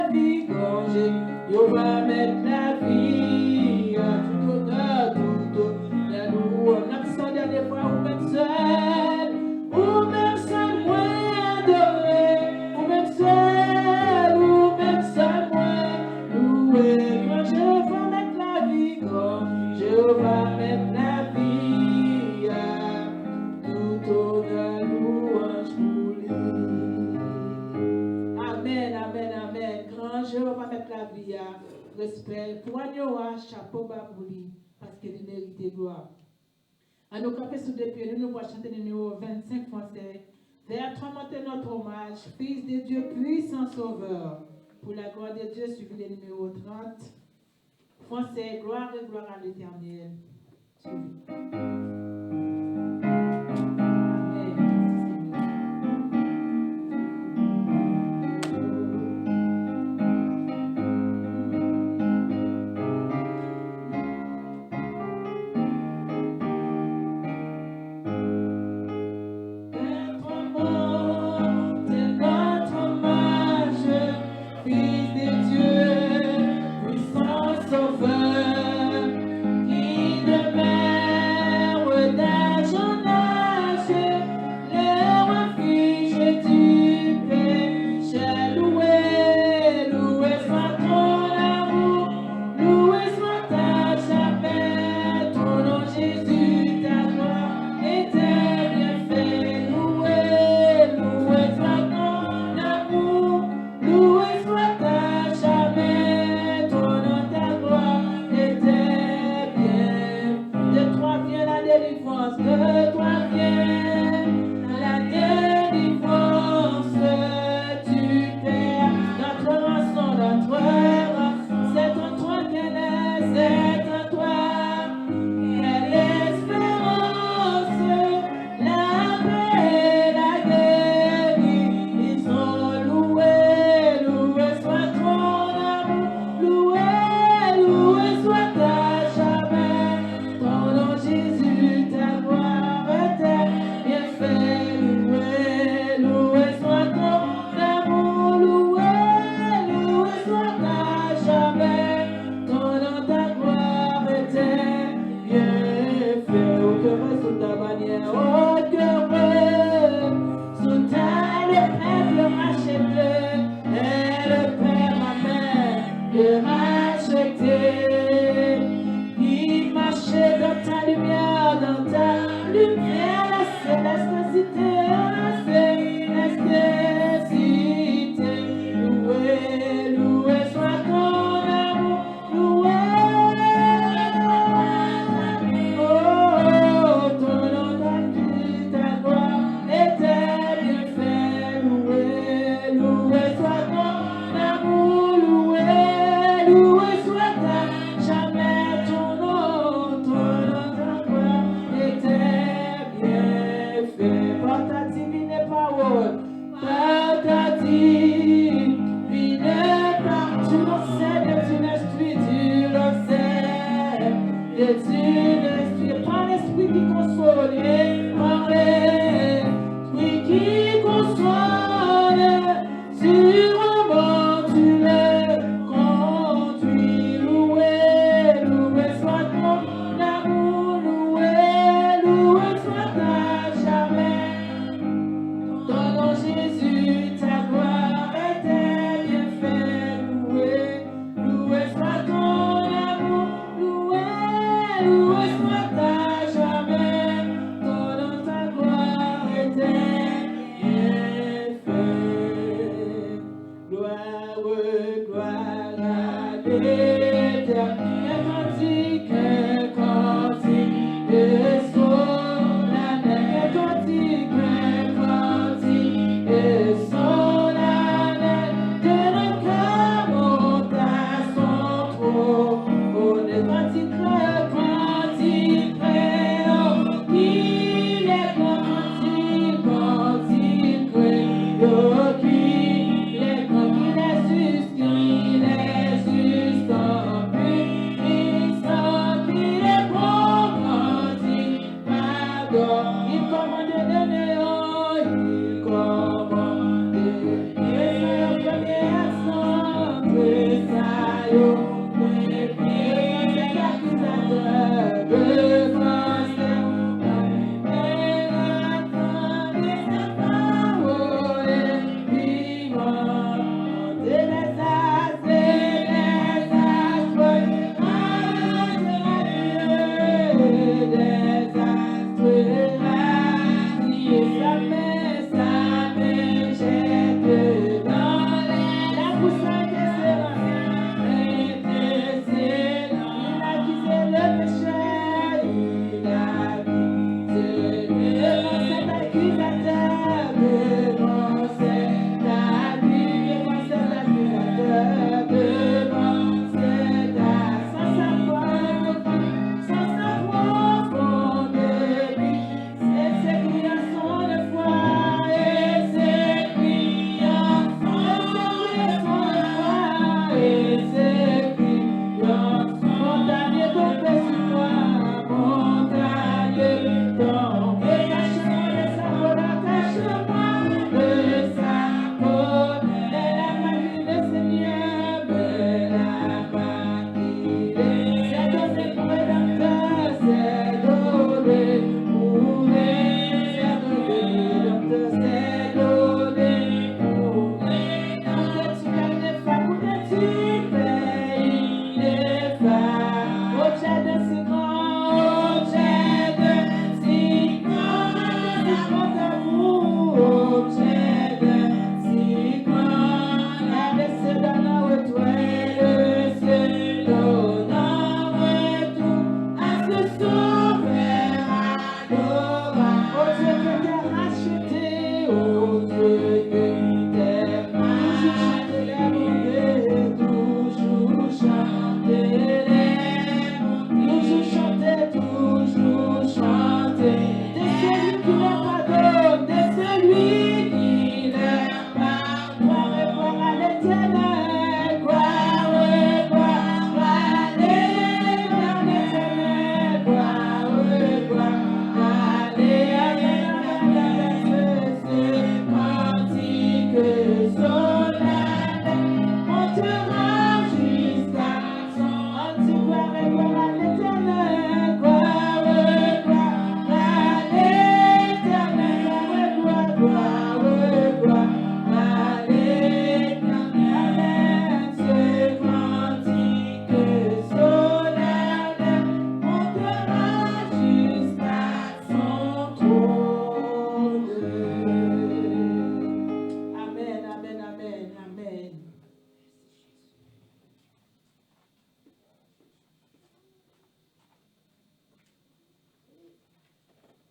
la vie gorgée. Yo va mettre la vie à tout honneur, nous. On a besoin des fois où même seul, ou même seul moins adoré, ou même seul moins loué. Quand je vais mettre la vie grand, je vais mettre la vie à tout honneur, louange pour lui. Amen, amen, amen. Grand, je vais mettre la vie à respect. Pour un chapeau bas pour lui, parce qu'il mérite gloire. À nos capés sous des pieds, nous allons chanter le numéro 25 français. Vers toi monter notre hommage, Fils de Dieu puissant sauveur. Pour la gloire de Dieu, suivi le numéro 30. Français, gloire et gloire à l'Éternel.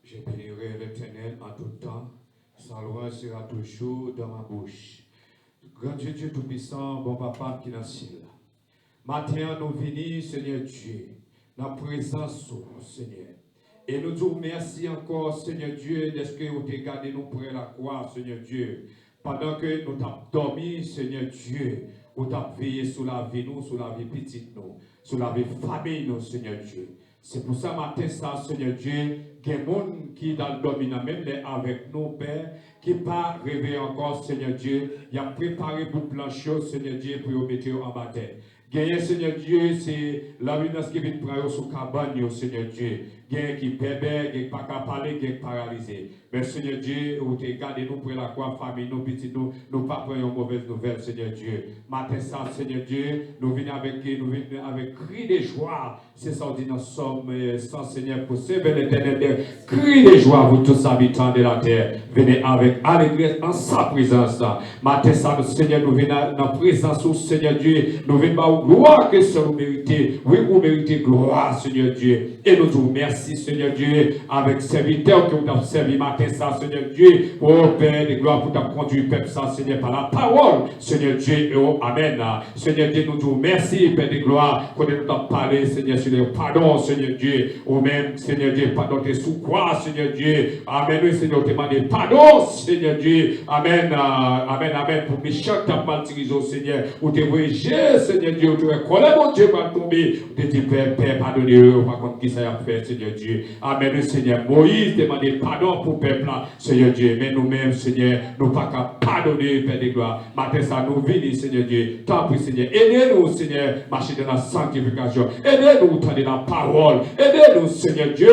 Je bénirai l'Éternel en tout temps, sa loi sera toujours dans ma bouche. Grand Dieu, Dieu Tout-Puissant, bon Papa qui est dans le ciel. Maintenant, nous venons, Seigneur Dieu, dans la présence, Seigneur. Et nous disons merci encore, Seigneur Dieu, de ce que vous avez gardé nous près la croix, Seigneur Dieu. Pendant que nous avons dormi, Seigneur Dieu, vous avez veillé sur la vie, nous, sur la vie petite, nous, sur la vie famille, nous, Seigneur Dieu. C'est pour ça, matin, ça, Seignor Dieu, qu'il y a des gens qui dans le dominant, même les avec nous, Père, qui n'a pas rêvé encore, Seigneur Dieu, il a préparé pour plancher, Seigneur Dieu, pour vous mettre en bataille. Gagner, Seigneur Dieu, c'est la menace qui vient de prendre sur cabane, Seigneur Dieu. Gagner qui bébé, qui pas capable parler, qui est paralysé. Mais Seigneur Dieu, vous te gardez nous pour la croix, famille, nous petits, nous pas prendre une mauvaise nouvelle, Seigneur Dieu. Matin ça, Seigneur Dieu, nous venons avec cri de joie. C'est ça, on dit dans Somme 100, Seigneur, pour servir l'Éternel. Cri de joie, vous tous habitants de la terre. Venez avec allégresse en sa présence. Matin ça, Seigneur, nous venons dans la présence au Seigneur Dieu. Nous venons par gloire que ça vous méritez. Oui, vous méritez gloire, Seigneur Dieu. Et nous vous remercions, Seigneur Dieu, avec serviteurs que vous avez servi matin ça, Seigneur Dieu. Oh Père de gloire, pour t'avoir conduit, Père ça, Seigneur, par la parole, Seigneur Dieu. Oh, Amen. Seigneur Dieu, nous vous remercions, Père de gloire, qu'on nous a parlé, Seigneur, sur le pardon, Seigneur Dieu. Ou même, Seigneur Dieu, pardon, tes sous quoi, Seigneur Dieu. Amen. Oui, Seigneur, te demande pardon, Seigneur Dieu. Amen. Amen. Amen. Pour méchant, t'as mal tiré, Seigneur. Ou te voyagé, Seigneur Dieu. Ou te colère, mon Dieu, va tomber. Ou te dit, Père, pardonnez-eux. Par contre, qui ça a fait, Seigneur Dieu. Amen. Oui, Seigneur. Moïse demandait pardon pour le peuple, Seigneur Dieu. Mais nous-mêmes, Seigneur, nous pas qu'à pardonner, Père de gloire. Matin, ça nous vient, Seigneur Dieu. Tant pis, Seigneur. Aidez-nous, Seigneur, marcher dans la sanctification. Aidez-nous, tendre la parole. Aidez-nous, Seigneur Dieu.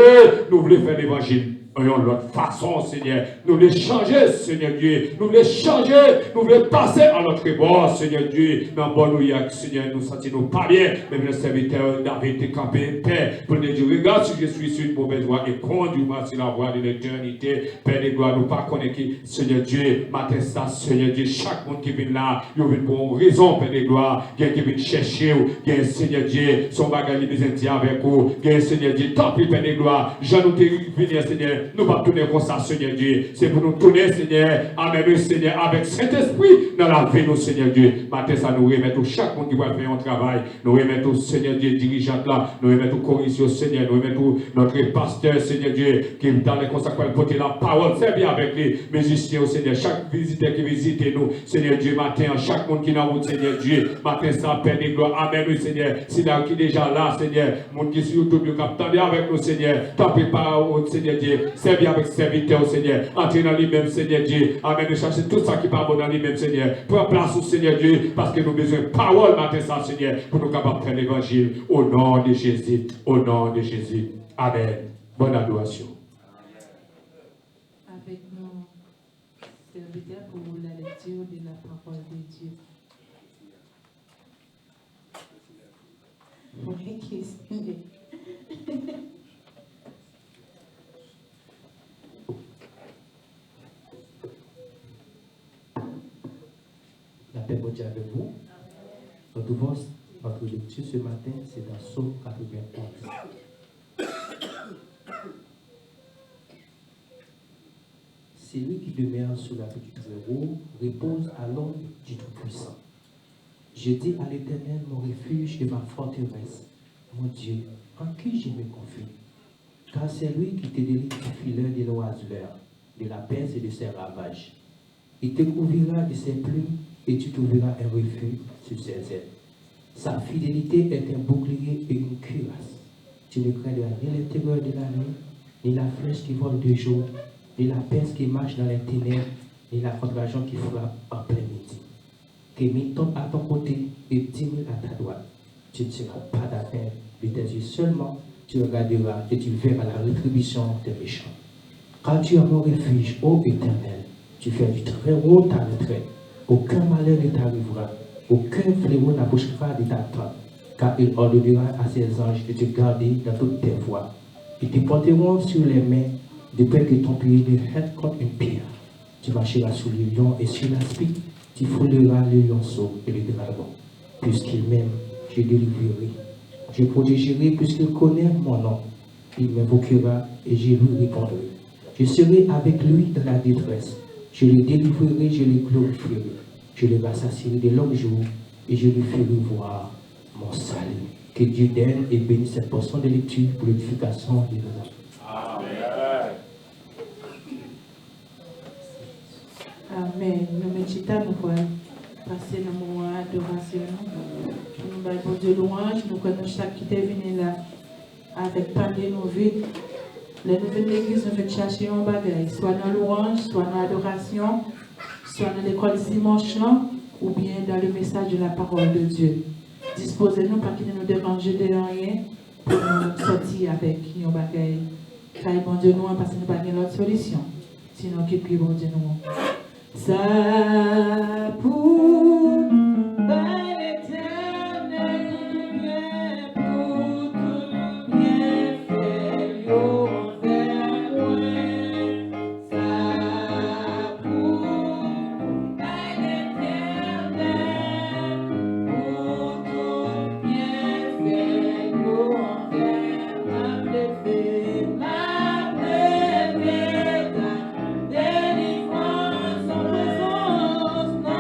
Nous voulons faire l'évangile. Ayons l'autre façon, Seigneur. Nous voulons changer, Seigneur Dieu. Nous voulons changer. Nous voulons passer à notre bord, Seigneur Dieu. Dans le bon nous, Seigneur, nous sentons pas bien. Même le serviteur David est campé, Père, pour nous dire, regarde si je suis sur une mauvaise voie et conduis-moi sur la voie de l'éternité. Père de gloire, nous pas connaître qui, Seigneur Dieu, matin ça, Seigneur Dieu, chaque monde qui vient là, il vient pour une raison, Père de gloire. Il y a qui vient chercher, il y a Seigneur Dieu, son bagage besoin de dire avec vous. Il y a Seigneur Dieu, tant pis, Père de gloire. Je nous te venir, Seigneur. Amen. Nous ne pas tourner comme ça, Seigneur Dieu. C'est pour nous tourner, Seigneur. Amen, Seigneur, avec Saint-Esprit dans la vie, nous, Seigneur Dieu. Matin, ça nous remet tout chaque monde qui va faire un travail. Nous remet tout, Seigneur Dieu, dirigeant là. Nous remet tout correction, Seigneur. Nous remet tout notre pasteur, Seigneur Dieu, qui dans les consacrés porter la parole. C'est bien avec les musiciens, Seigneur. Chaque visiteur qui visite nous, Seigneur Dieu, matin, chaque monde qui est dans route, Seigneur Dieu. Matin, ça peine et gloire. Amen, Seigneur. C'est là qui est déjà là, Seigneur. Monde qui est sur YouTube, nous captons avec nous, Seigneur. T'as préparé, Seigneur Dieu. Servir avec serviteur, Seigneur. Entrer dans lui-même, Seigneur Dieu. Amen. Nous chercher tout ça qui part bon dans lui-même, Seigneur. Prends place au Seigneur Dieu, parce que nous avons besoin de parole matin, ça, Seigneur, pour nous capables de faire l'évangile. Au nom de Jésus. Au nom de Jésus. Amen. Bonne adoration. Avec nos serviteurs pour la lecture de la parole de Dieu. Oui, Christine. La paix de Dieu avec vous. Notre lecture ce matin, c'est dans Psaume 91. Celui qui demeure sous la pluie du Très-Haut repose à l'ombre du Tout-Puissant. Je dis à l'Éternel, mon refuge et ma forteresse, mon Dieu, en qui je me confie. Car c'est lui qui te délivre du filet de l'oiseleur, de la peste et de ses ravages. Il te couvrira de ses plumes et tu trouveras un refuge sur ses ailes. Sa fidélité est un bouclier et une cuirasse. Tu ne craindras ni les terreurs de la nuit, ni la flèche qui vole de jour, ni la peste qui marche dans les ténèbres, ni la contagion qui frappe en plein midi. Que 1000 tombent à ton côté et 10 000 à ta droite. Tu ne seras pas d'atteinte, de tes yeux seulement, tu regarderas et tu verras la rétribution des méchants. Car tu es mon refuge, ô Éternel, tu fais du très haut ta retraite. Aucun malheur ne t'arrivera, aucun fléau n'approchera de ta tente, car il ordonnera à ses anges de te garder dans toutes tes voies. Ils te porteront sur les mains, de peur que ton pied ne heurte contre une pierre. Tu marcheras sous le lion et sur l'aspic, tu fouleras le lionceau et le dragon. Puisqu'il m'aime, je délivrerai. Je protégerai puisqu'il connaît mon nom. Il m'invoquera et je lui répondrai. Je serai avec lui dans la détresse. Je le délivrerai, je le glorifierai. Je le rassasierai de longs jours et je lui ferai voir mon salut. Que Dieu donne et bénisse cette portion de lecture pour l'édification de nos âmes. Amen. Amen. Nous mettons nous pour passer le moment d'adoration. Nous avons de louange. Nous connaissons chaque qui est venu là avec parler nos vies. Les nouvelles l'église, nous faisons chercher un bagage, soit dans louange, soit dans l'adoration, soit dans l'école dimanche, ou bien dans le message de la parole de Dieu. Disposez-nous pas qu'il ne nous dérange de rien pour nous sortir avec un bagage. Car bon Dieu nous, parce que nous n'avons pas d'autre solution. Sinon, qui prie bon Dieu nous. Ça pour l'éternel, pour tout bien fait, envers moi. Ça pour l'éternel, pour tout bien fait, envers ma préférée, délivrance en présence, non.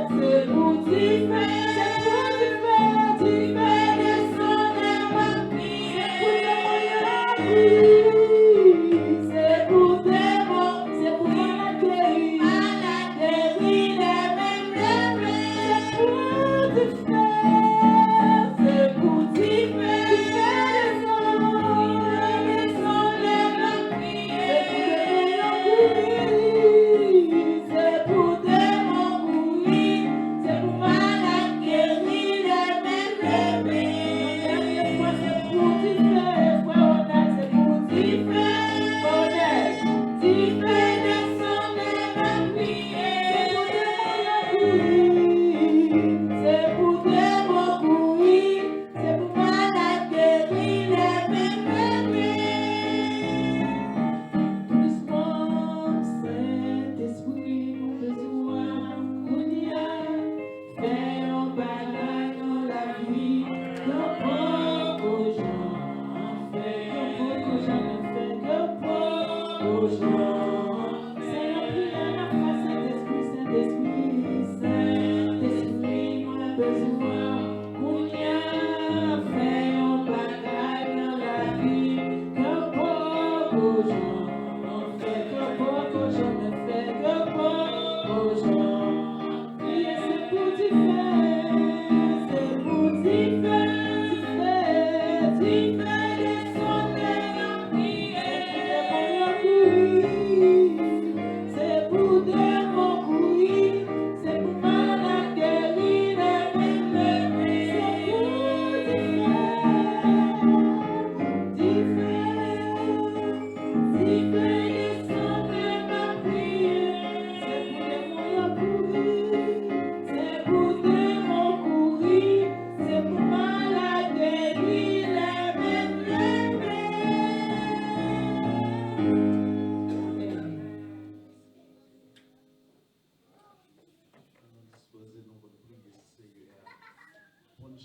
C'est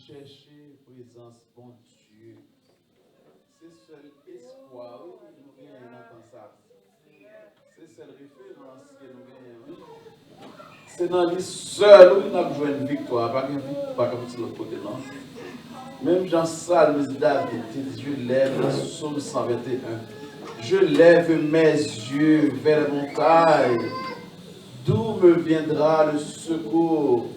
Chercher présence, bon Dieu. C'est seul espoir que nous gagnons dans ça. C'est seule référence que nous gagnons. C'est dans lui seul où nous avons joué une victoire, pas comme si l'autre côté, non. Même Jean Salme David dit, je lève le psaume 121. Je lève mes yeux vers la montagne. D'où me viendra le secours?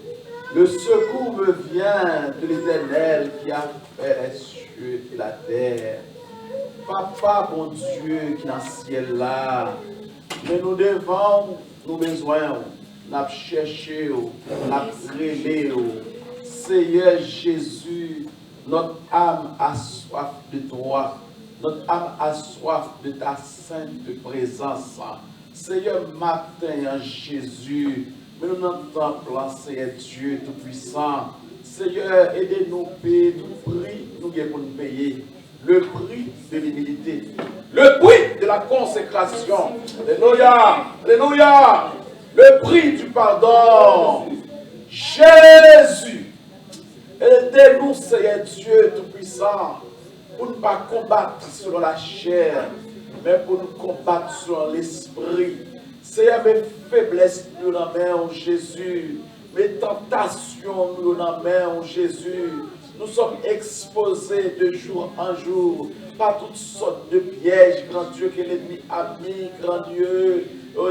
Le secours me vient de l'Éternel qui a fait les cieux et la terre. Papa, bon Dieu, qui est dans le ciel là, mais nous devons, nous besoin, nous chercher, nous créer. Seigneur Jésus, notre âme a soif de toi. Notre âme a soif de ta sainte présence. Seigneur, matin, Jésus, mais nous n'entendons, Seigneur Dieu Tout-Puissant. Seigneur, aidez-nous à payer tout prix, nous devons nous payer. Le prix de l'humilité, le prix de la consécration. Alléluia, alléluia. Le prix du pardon. Jésus, aidez-nous, Seigneur Dieu Tout-Puissant, pour ne pas combattre sur la chair, mais pour nous combattre sur l'esprit. Seigneur, mes faiblesses nous la main en Jésus, mes tentations nous la main en Jésus. Nous sommes exposés de jour en jour par toutes sortes de pièges, grand Dieu, que l'ennemi a mis, grand Dieu,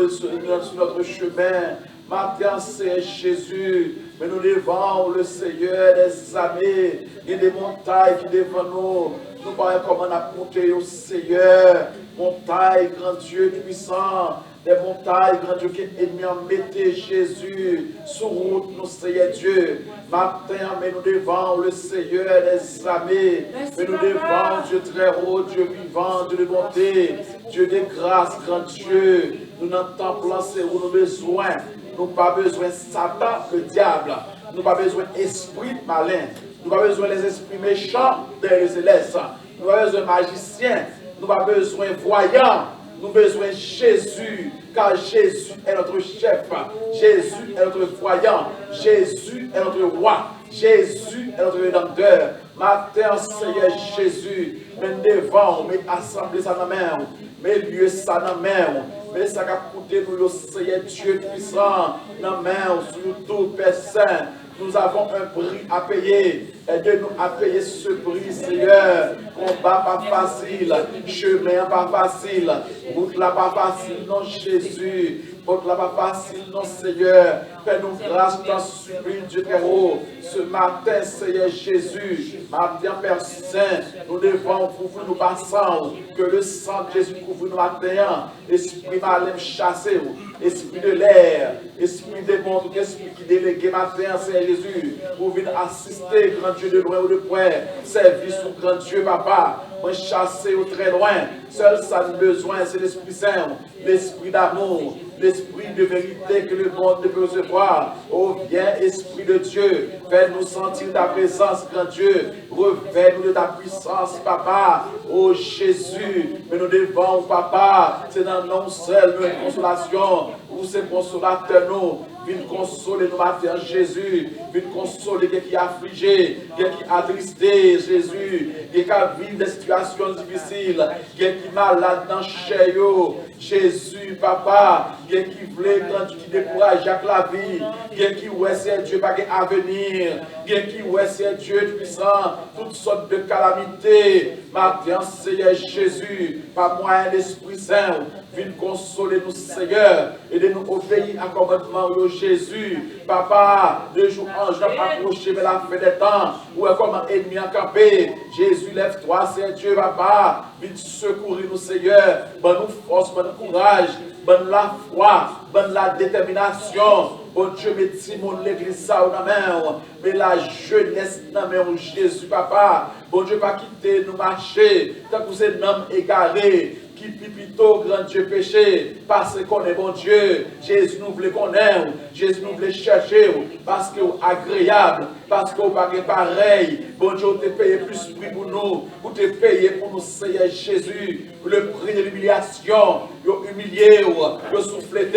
sur notre chemin. Maintenant, c'est Jésus, mais nous devons le Seigneur des armées, il y a des montagnes qui devant nous. Nous voyons comment on a monté au Seigneur, montagne, grand Dieu puissant. Des montagnes, grand Dieu, qui l'ennemi a mis Jésus sur route, nous, Seigneur Dieu. Matin, mais nous devons le Seigneur des armées. Mais nous devons Dieu très haut, Dieu vivant, Dieu de bonté, Dieu de grâce, grand Dieu. Nous n'entendons pas où nous besoin. Nous n'avons pas besoin de Satan, le diable. Nous n'avons pas besoin d'esprit malin. Nous n'avons pas besoin des esprits méchants dans les célestes. Nous n'avons pas besoin de magiciens. Nous n'avons pas besoin de voyants. Nous avons besoin de Jésus, car Jésus est notre chef. Jésus est notre voyant. Jésus est notre roi. Jésus est notre rédempteur. Matin, Seigneur Jésus, mais devant, mais assemblée ça dans la main, mais lieu ça dans la main, mais ça va coûter nous, le Seigneur Dieu puissant, dans la main, sur tout personne. Nous avons un prix à payer. Aide-nous à payer ce prix, Seigneur. Combat pas facile, chemin pas facile, route là pas facile, non Jésus. Route là pas facile, non Seigneur. Fais-nous grâce dans ce supplie, Dieu très haut. Ce matin, Seigneur Jésus, matin, Père Saint, nous devons couvrir nos passants. Que le sang de Jésus couvre nos matins. Esprit malin chassé, esprit de l'air, esprit des mondes, esprit qui délégué matin, Seigneur Jésus, pour venir assister, grand Dieu, de loin ou de près, service au grand Dieu, Papa, moi chasser au très loin. Seul ça nous besoin, c'est l'Esprit Saint, l'Esprit d'amour, l'Esprit de vérité que le monde ne peut recevoir. Oh, viens, Esprit de Dieu, fais-nous sentir ta présence, grand Dieu, revêt-nous de ta puissance, Papa. Oh, Jésus, mais nous devons, Papa, c'est dans le nom seul, notre consolation, où c'est consolateur, nous. Viens consoler nous matin, Jésus. Viens consoler quelqu'un qui est affligé, quelqu'un qui est attristé, Jésus. Quelqu'un qui vit des situations difficiles, quelqu'un qui est malade dans le chair. Jésus, papa, bien qui voulait, quand qui décourage avec la vie, bien qui ouais, c'est Dieu, pas à venir, bien qui ouais, c'est Dieu puissant, toutes sortes de calamités. Matin, Seigneur Jésus, par moyen de l'Esprit Saint, viens consoler nous, Seigneur, et de nous obéir à commandement de Jésus. Papa, le jour ange approché, mais la fin des temps, où est comme un ennemi encampé. Jésus, lève-toi, Seigneur Dieu, papa, viens secourir nous, Seigneur, bonne nous force, bonne courage, bonne la foi, bonne la détermination. Bon Dieu, mais Timon, l'église, ça, on a main, mais la jeunesse, dans main, Jésus, papa. Bon Dieu, pas quitter nous marcher, tant que vous êtes un homme égaré, qui plutôt grand Dieu péché, parce qu'on est bon Dieu. Jésus nous voulait connaître, Jésus nous voulait chercher, parce que est agréable, parce qu'on pas pareil. Bon Dieu, tu payé plus prix pour nous, ou tu payé pour nous, Seigneur Jésus, pour le prix de l'humiliation, vous humilié, vous soufflé.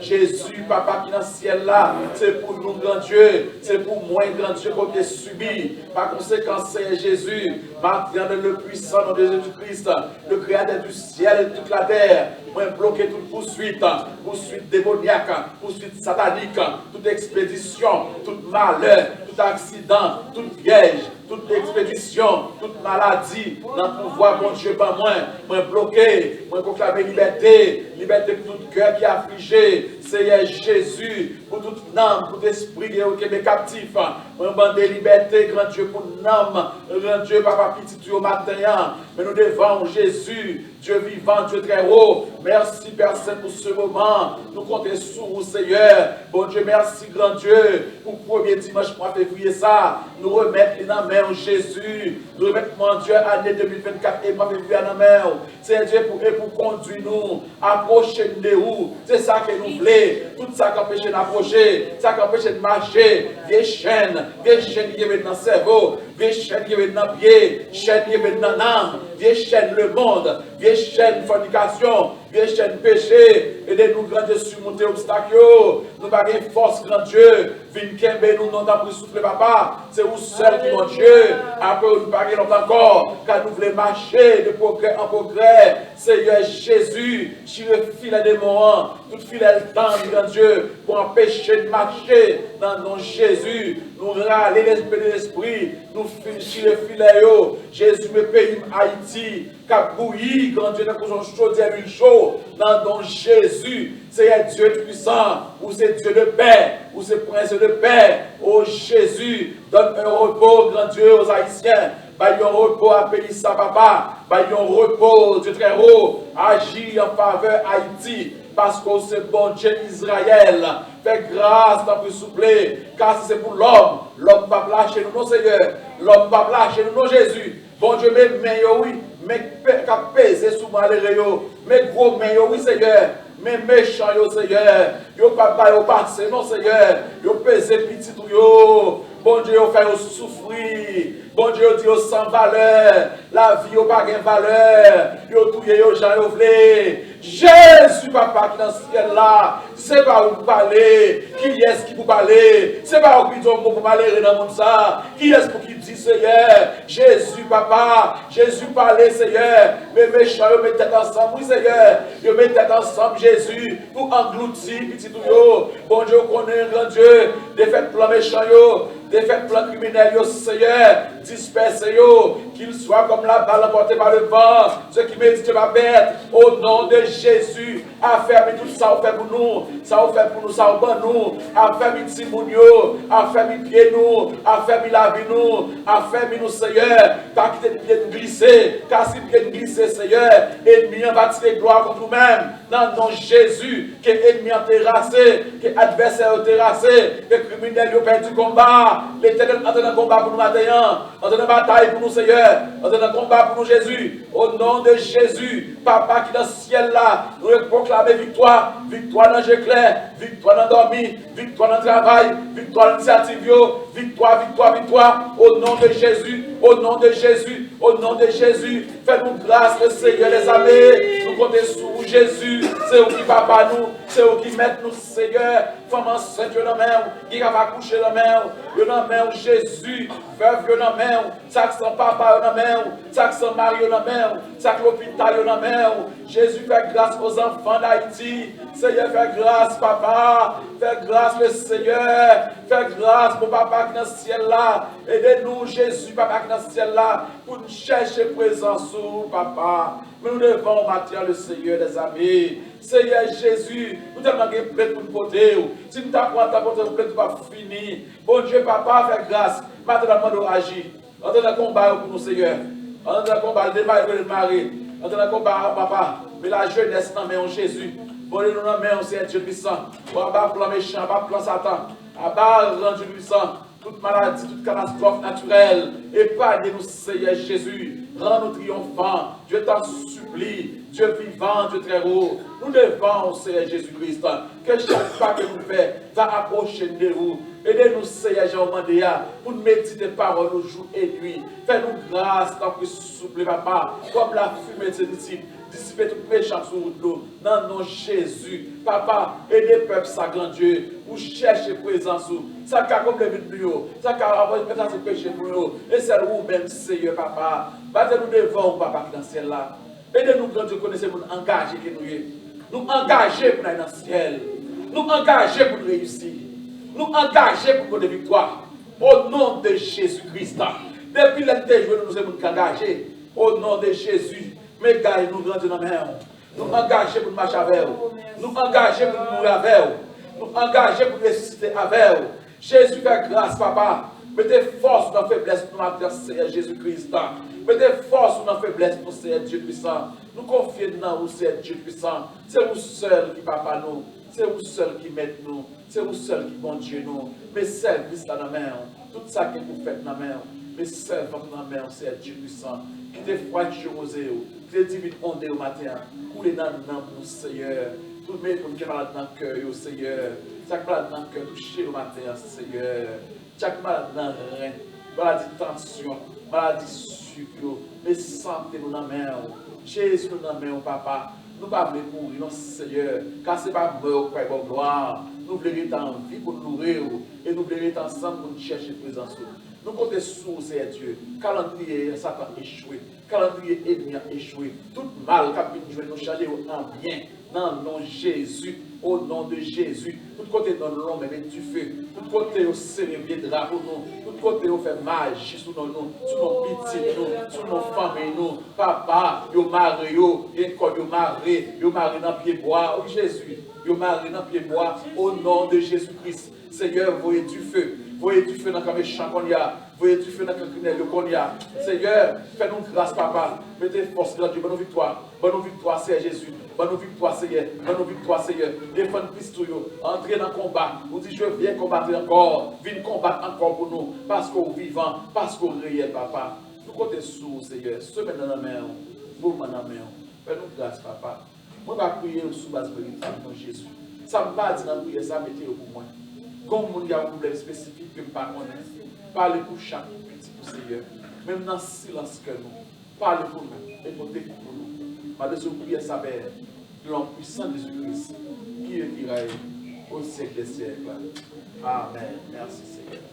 Jésus, papa qui est dans le ciel là, c'est pour nous, grand Dieu, c'est pour moi, grand Dieu, qu'on a subi. Par conséquent, Seigneur Jésus, maintenant le puissant nom de Jésus-Christ, le créateur du ciel et toute la terre, moi bloquer toute poursuite démoniaque, poursuite satanique, toute expédition, tout malheur, tout accident, toute piège, toute expédition, toute maladie, dans le pouvoir, mon Dieu, pas moi bloqué, moi proclamer liberté pour tout cœur qui est affligé, Seigneur Jésus, pour toute âme, pour tout esprit qui est captif, moi bande liberté, grand Dieu, pour l'âme, grand Dieu, papa petit au matin, mais nous devons Jésus, Dieu vivant, Dieu très haut, merci Père Saint pour ce moment, nous comptons sur vous, Seigneur, bon Dieu, merci grand Dieu, pour le premier dimanche mois février ça, nous remettre dans la main Jésus, nous remettre mon Dieu année 2024 et mois février dans la main, c'est Dieu pour conduire nous, approcher de où, c'est ça que nous voulons, tout ça qui empêche d'approcher, ça qui empêche de marcher, vieille chaîne qui est dans le cerveau, vieille chaîne qui est dans le pied, chaîne qui est dans l'âme, vieille chaîne le monde, vieille chaîne fornication, vieille chaîne péché, et de nous grandir surmonter obstacles, nous n'avons pas force, grand Dieu, viens qu'aimer nous non pour souffler papa, c'est vous seul qui mon Dieu, après nous parler encore, car nous voulons marcher de progrès en progrès, Seigneur Jésus, je refile des moments, tout filet le temps, grand Dieu, pour empêcher de marcher dans le nom de Jésus, nous râler l'esprit, nous filer le filet, Jésus, me pays Haïti, cap bouilli, grand Dieu, dans une chaudière une chaud, dans le nom de Jésus, c'est Dieu puissant, ou c'est Dieu de paix, ou c'est Prince de paix, oh Jésus, donne un repos, grand Dieu, aux Haïtiens, un repos à pays ça, papa, un repos, Dieu très haut, agis en faveur Haïti, parce que c'est bon Dieu Israël, fais grâce dans le souple, car si c'est pour l'homme ne va pas lâcher nous, non Seigneur, l'homme ne va pas lâcher nous, non Jésus, bon Dieu, mais oui, mais qu'à peser sous malheureux, mais gros, mais oui Seigneur, mais méchant yo Seigneur, yo papa yo passé, non Seigneur, yo pesé petit tout yo, bon Dieu yo fait souffrir, bon Dieu yo dit yo sans valeur, la vie yo pas gain valeur, yo touye yo Jean yo vle, Jésus papa qui dans ce ciel là, c'est pas où vous parlez, qui est-ce qui vous parler, c'est pas où qui dit pour parler dans le monde ça, qui est-ce qui dit Seigneur, Jésus papa, Jésus parler Seigneur, mais méchant yo mettez ensemble, oui Seigneur, yo mettez ensemble Jésus, pour engloutir petit tout yo, bon Dieu connaît grand Dieu, défaite plan méchant yo, défaite plan criminel yo Seigneur, disperse yo, qu'il soit comme la balle emportée par le vent, ceux qui méditent ma bête, au nom de Jésus, affermi tout ça, on fait pour nous, ça on fait pour nous, ça on fait pour nous, affermi Timounio, affermi pied nous, affermi la vie nous, affermi nous Seigneur, pas quitter pied de glisser, car si pied de glisser Seigneur, ennemi en bâti de gloire contre nous-mêmes, dans le nom de Jésus, que ennemi en terrassé, que adversaire en terrassé, que criminel a perdu du combat, l'Éternel entre dans le combat pour nous maintenant, entre dans la bataille pour nous Seigneur, entre dans le combat pour nous Jésus, au nom de Jésus, Papa qui est dans le ciel là, nous proclamer victoire, victoire dans le jeu clair, victoire dans le dormi, victoire dans le travail, victoire dans l'initiative, victoire, victoire, victoire, au nom de Jésus, au nom de Jésus, au nom de Jésus, fais-nous grâce le Seigneur les amis, nous comptons sur Jésus, c'est où qui papa nous, C'est eux qui mettent nous, Seigneur, femmes enceintes, dans main, qui va accoucher dans main, dans main, Jésus, veuve, dans main, ça qui son papa, dans main, ça qui son mari, dans main, ça qui l'hôpital, dans main. Jésus, fait grâce aux enfants d'Haïti. Seigneur, fais grâce, papa. Fais grâce, le Seigneur. Fais grâce, mon papa qui est dans le ciel là. Aidez-nous, Jésus, papa qui est dans le ciel là, pour nous chercher présence, papa. Mais nous devons bâtir le Seigneur des amis. Seigneur Jésus, nous devons gagner plein pour nous porter. Si nous t'apprends ta porter, plein de pas fini. Bon Dieu, papa, fais grâce. Maintenant, nous agir. On est dans le combat pour nous, Seigneur. On est dans le combat, le débat et le mari. On est dans le combat, papa. Mais la jeunesse, dans main Jésus. Bon, nous dans main, c'est Dieu puissant. On va plan méchant, pas plan Satan. À bas, rendu puissant. Toute maladie, toute catastrophe naturelle. Épargnez-nous, Seigneur Jésus. Rends-nous triomphants. Dieu t'en supplie. Dieu vivant, Dieu très haut. Nous devons, Seigneur Jésus-Christ, que chaque pas que nous faisons va approcher de vous. Aidez-nous, Seigneur Jean-Mandéa, pour méditer parole nous jour et nuit. Fais-nous grâce, tant que souple, papa, comme la fumée de ses disciples. Dissiper tout péché sur nous. Dans le nom de Jésus. Papa, aidez le peuple, ça, grand Dieu, pour chercher présence. Ça, comme le but de nous. Ça, avoir ce péché pour nous. Et c'est vous-même, Seigneur, papa. Battez-nous devant, papa, qui est dans le ciel là. Aidez-nous, grand Dieu, connaissez nous engager que nous sommes. Nous engager pour aller dans le ciel. Nous engager pour nous réussir. Nous engager pour nos victoires. Au nom de Jésus-Christ. Depuis l'été, nous sommes engagés. Au nom de Jésus. Mais gars, nous grandir dans la main. Nous engager pour marcher avec vous. Nous engager pour mourir avec vous. Nous engager pour ressusciter avec vous. Jésus fait grâce, papa. Mettez force dans la faiblesse pour notre Seigneur Jésus-Christ. Mettez force dans la faiblesse pour Seigneur Dieu puissant. Nous confions dans vous, Seigneur Dieu puissant. C'est vous seul qui papa nous. C'est vous seul qui met nous. C'est vous seul qui bon Dieu nous. Mais service dans la main. Tout ça que vous faites dans la main. Mais servant dans la main, Seigneur Dieu puissant. Qui te froid José. Qui te divine ondé au matin. Couler dans le nom pour Seigneur. Tout le monde qui est malade dans le cœur, Seigneur. Chaque malade dans le cœur, touché au matin, Seigneur. Chaque malade dans le rein. Maladie de tension. Maladie sucre. Mais santé nous dans la main. Jésus nous dans la main, papa. Nous ne pouvons pas mourir, non, Seigneur. Car ce n'est pas mort pour avoir gloire. Nous voulons être en vie pour nous nourrir. Et nous voulons être ensemble pour nous chercher présence. Nous comptons sur Seigneur Dieu. Calendrier, Satan a échoué. Calendrier ennemi a échoué. Tout mal qui a nous changer en bien. Dans le nom de Jésus. Au nom de Jésus. Tout côté dans l'homme, mais du feu. Tout côté au cérébier de la pour nous. Tout côté au fait magie sur nos petits, sur nos familles, nous. Papa, yo mari, yo mari dans pied bois. Oh Jésus, yo mari dans pied bois. Au nom de Jésus-Christ. Seigneur, voyez du feu. Voyez du feu dans le méchant qu'on y a. Voyez du feu dans le criminel qu'on y a. Seigneur, fais-nous grâce, papa. Mettez force dans Dieu. Bonne victoire. Bonne victoire, Seigneur Jésus. Bonne victoire, Seigneur. Bonne victoire, Seigneur. Défendre Christ, entrez dans le combat. Vous dites, je viens combattre encore. Viens combattre encore pour nous. Parce qu'on est vivant. Parce qu'on est réel, papa. Nous comptons sur Seigneur. Semaine dans la main. Mouvement dans la main. Fais-nous grâce, papa. Moi, je vais prier sous base véritable dans Jésus. Ça ne va pas dire dans la prière, ça mettez pour moi. Comme il y a un problème spécifique que je ne connais pas, parlez pour chaque petit pour Seigneur. Même dans le silence que nous, parlez pour nous et votez pour nous. Ma deuxième prière s'appelle l'homme puissant de Jésus-Christ qui est qui règne au siècle des siècles. Amen. Merci Seigneur.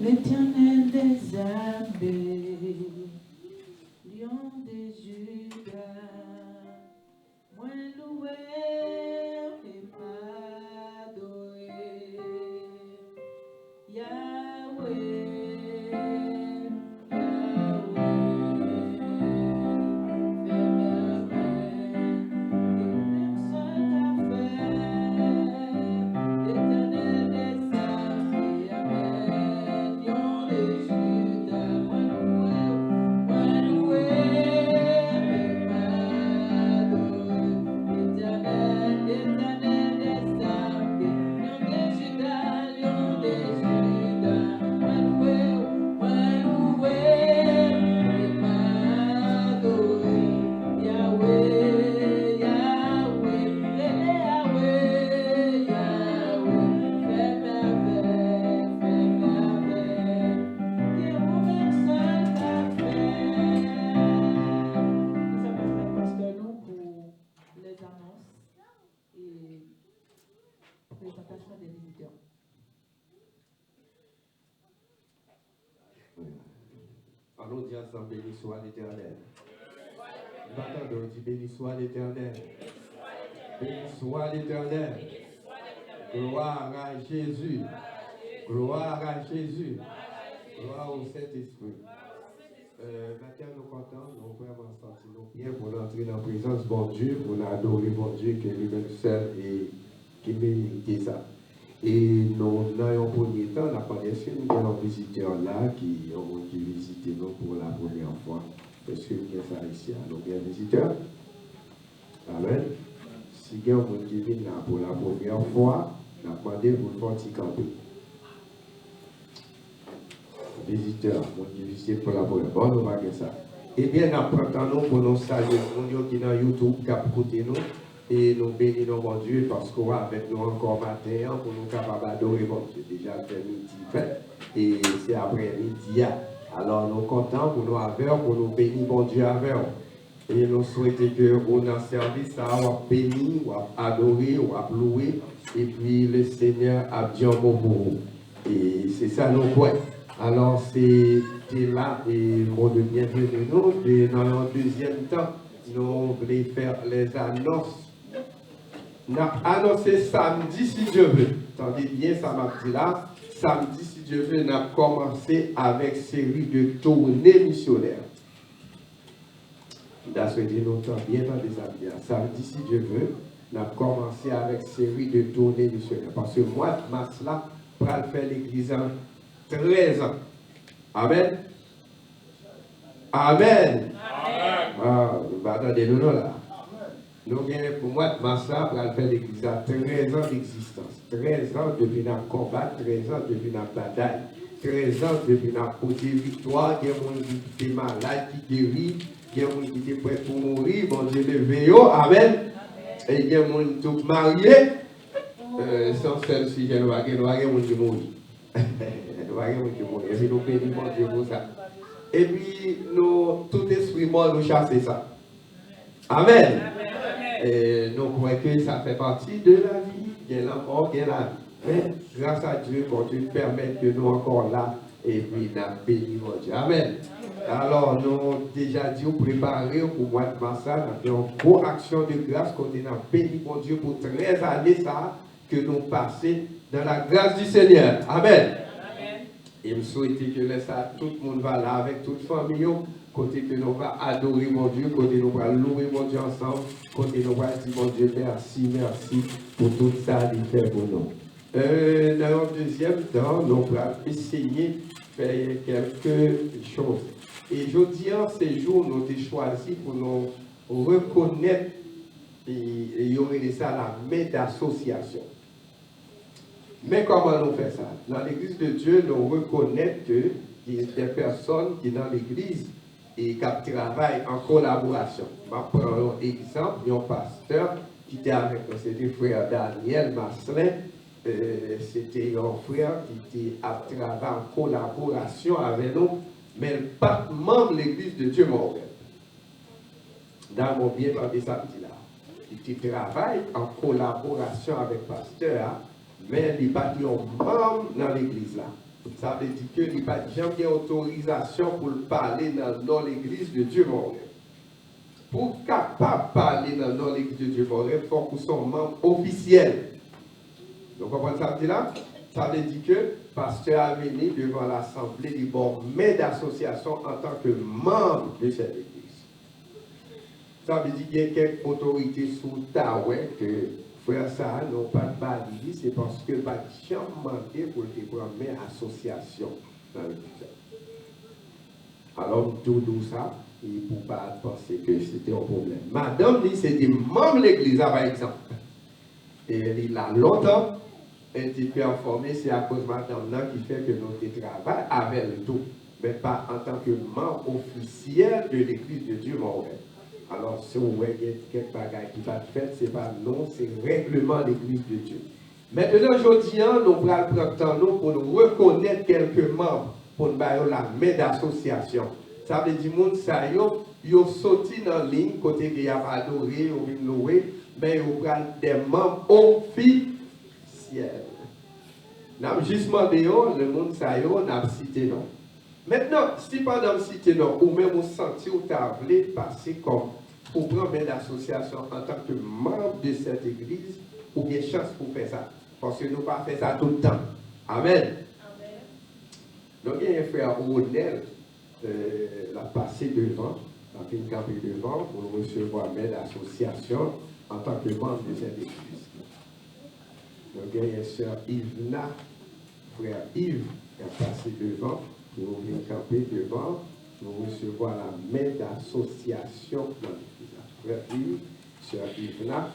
L'Éternel des armées, lion de Juda, moi loué et m'adoré, Yahweh. When dire ensemble, béni soit l'Éternel. M'entendons, dit béni soit l'Éternel. Béni soit l'Éternel. Gloire à Jésus. Gloire à Jésus. Gloire au Saint-Esprit. Maintenant, nous comptons, nous vraiment sentir nous bien pour entrer dans la présence de bon Dieu, pour adorer bon Dieu qui est lui-même seul et qui mérite ça. Et nous, dans un premier temps, on a parlé de nous avons un visiteur là qui visite nous pour la première fois. Est-ce que nous avons ça ici? Nous avons un visiteur. Amen. Si il y a un monde qui vient là pour la première fois, on a demandé pour le faire camper. Visiteur, qui visite pour la première fois, nous avons ça. Eh bien, nous prenons pour nous saluer les gens qui sont dans YouTube, qui ont écouté nous. Et nous bénissons mon Dieu parce qu'on va avec nous encore matin pour nous capables d'adorer mon Dieu. Déjà, c'est midi fait et c'est après-midi. Alors, nous sommes contents pour nous avec, pour nous bénir mon Dieu avec. Et nous souhaitons que on a servi ça, on a béni, on a adoré, on a loué. Et puis, le Seigneur a dit un mot pour vous. Et c'est ça, nous croyons. Alors, c'est là, et mot de bienvenue, nous. Et dans le deuxième temps, nous voulons faire les annonces. On a annoncé samedi, si Dieu veut. Attendez bien, ça m'a dit là. Samedi, si Dieu veut, on a commencé avec série de tournées missionnaires. On a souhaité longtemps bien dans des amis. Samedi, si Dieu veut, on a commencé avec série de tournées missionnaires. Parce que moi, de mars là, pour faire l'église en 13 ans. Amen. Amen. Ah, attendez-nous là. Nous avons pour moi, Massa, pour faire l'église à 13 ans d'existence. 13 ans depuis notre combat, 13 ans depuis notre bataille, 13 ans depuis notre côté victoire. Il y a des gens qui étaient malades, qui guéris, il y a des gens qui étaient prêts pour mourir, bon Dieu levé. Amen. Et il y a des gens qui sont mariés, sans celle si je ne vois pas, il y a des gens qui mourent. Il y a des gens qui mourent. Et puis nous bénissons Dieu pour ça. Et puis, tout esprit mort, nous chasser ça. Amen. Et nous croyons que ça fait partie de la vie. Il y a la mort, il y a la vie. Mais grâce à Dieu, pour Dieu permettre que nous encore là, et puis nous avons béni mon Dieu. Amen. Alors, nous avons déjà dit, préparer pour le mois de mars, nous avons fait une grosse action de grâce, qu'on a béni mon Dieu pour 13 années ça, que nous passons dans la grâce du Seigneur. Amen. Et je souhaite que ça, tout le monde va là avec toute famille, côté que nous va adorer mon Dieu, côté nous va louer mon Dieu ensemble, côté nous va dire mon Dieu merci, merci pour tout ça qu'il fait pour nous. Dans le deuxième temps, nous allons essayer de faire quelque chose. Et je dis en ces jours, nous avons choisi pour nous reconnaître, et il y aurait ça la main d'association. Mais comment nous faisons ça? Dans l'église de Dieu, nous reconnaissons qu'il y a des personnes qui dans l'église et qui travaillent en collaboration. Je prends un exemple, il y a un pasteur qui était avec nous, c'était le frère Daniel Masselin. C'était un frère qui était à travailler en collaboration avec nous, mais pas membre de l'église de Dieu Montréal. Dans mon bien dans des samedis là. Il travaille en collaboration avec le pasteur, mais il n'est pas membre dans l'église là. Ça veut dire qu'il n'y a pas jamais autorisation pour parler dans l'église de Dieu Montréal. Pour capable parler dans l'église de Dieu Montréal, il faut qu'on soit membre officiel. Vous comprenez ça là? Ça veut dire que le pasteur a venu devant l'assemblée du bon mais d'association en tant que membre de cette église. Ça veut dire qu'il y a quelques autorités sous ta que frère ça n'ont pas de balise, c'est parce que pas jamais demandé pour te prendre association dans l'église. Alors tout ça, et pour pas penser que c'était un problème. Madame dit c'était membre de l'église par exemple. Et elle a longtemps été performée, c'est à cause de madame là qui fait que nous travaillons avec le tout, mais pas en tant que membre officiel de l'église de Dieu Montréal. Alors, si vous voyez quelque bagaille qui va être fait, ce n'est pas non, c'est le règlement de l'église de Dieu. Maintenant, aujourd'hui, nous allons prendre le temps pour nous reconnaître quelques membres, pour nous faire la main d'association. Ça veut dire que ils ont sorti dans la ligne, côté qu'ils ont adoré, ou loué, mais ils prennent des membres officiels. Nous avons juste demandé, le monde, ça y est, on a cité non. Maintenant, si pendant cité non, ou même on senti ou t'as voulu passer comme pour prendre l'association en tant que membre de cette église, ou bien chance pour faire ça. Parce que nous ne pas faire ça tout le temps. Amen. Donc, il y a un frère Rodnel, l'a passé devant, l'a fait une campagne devant pour recevoir l'aide d'association en tant que membre de cette église. Donc, il y a une sœur Yvna, frère Yves, qui a passé devant pour venir camper devant pour recevoir la main d'association dans l'église. Frère Yves, sœur Yvna,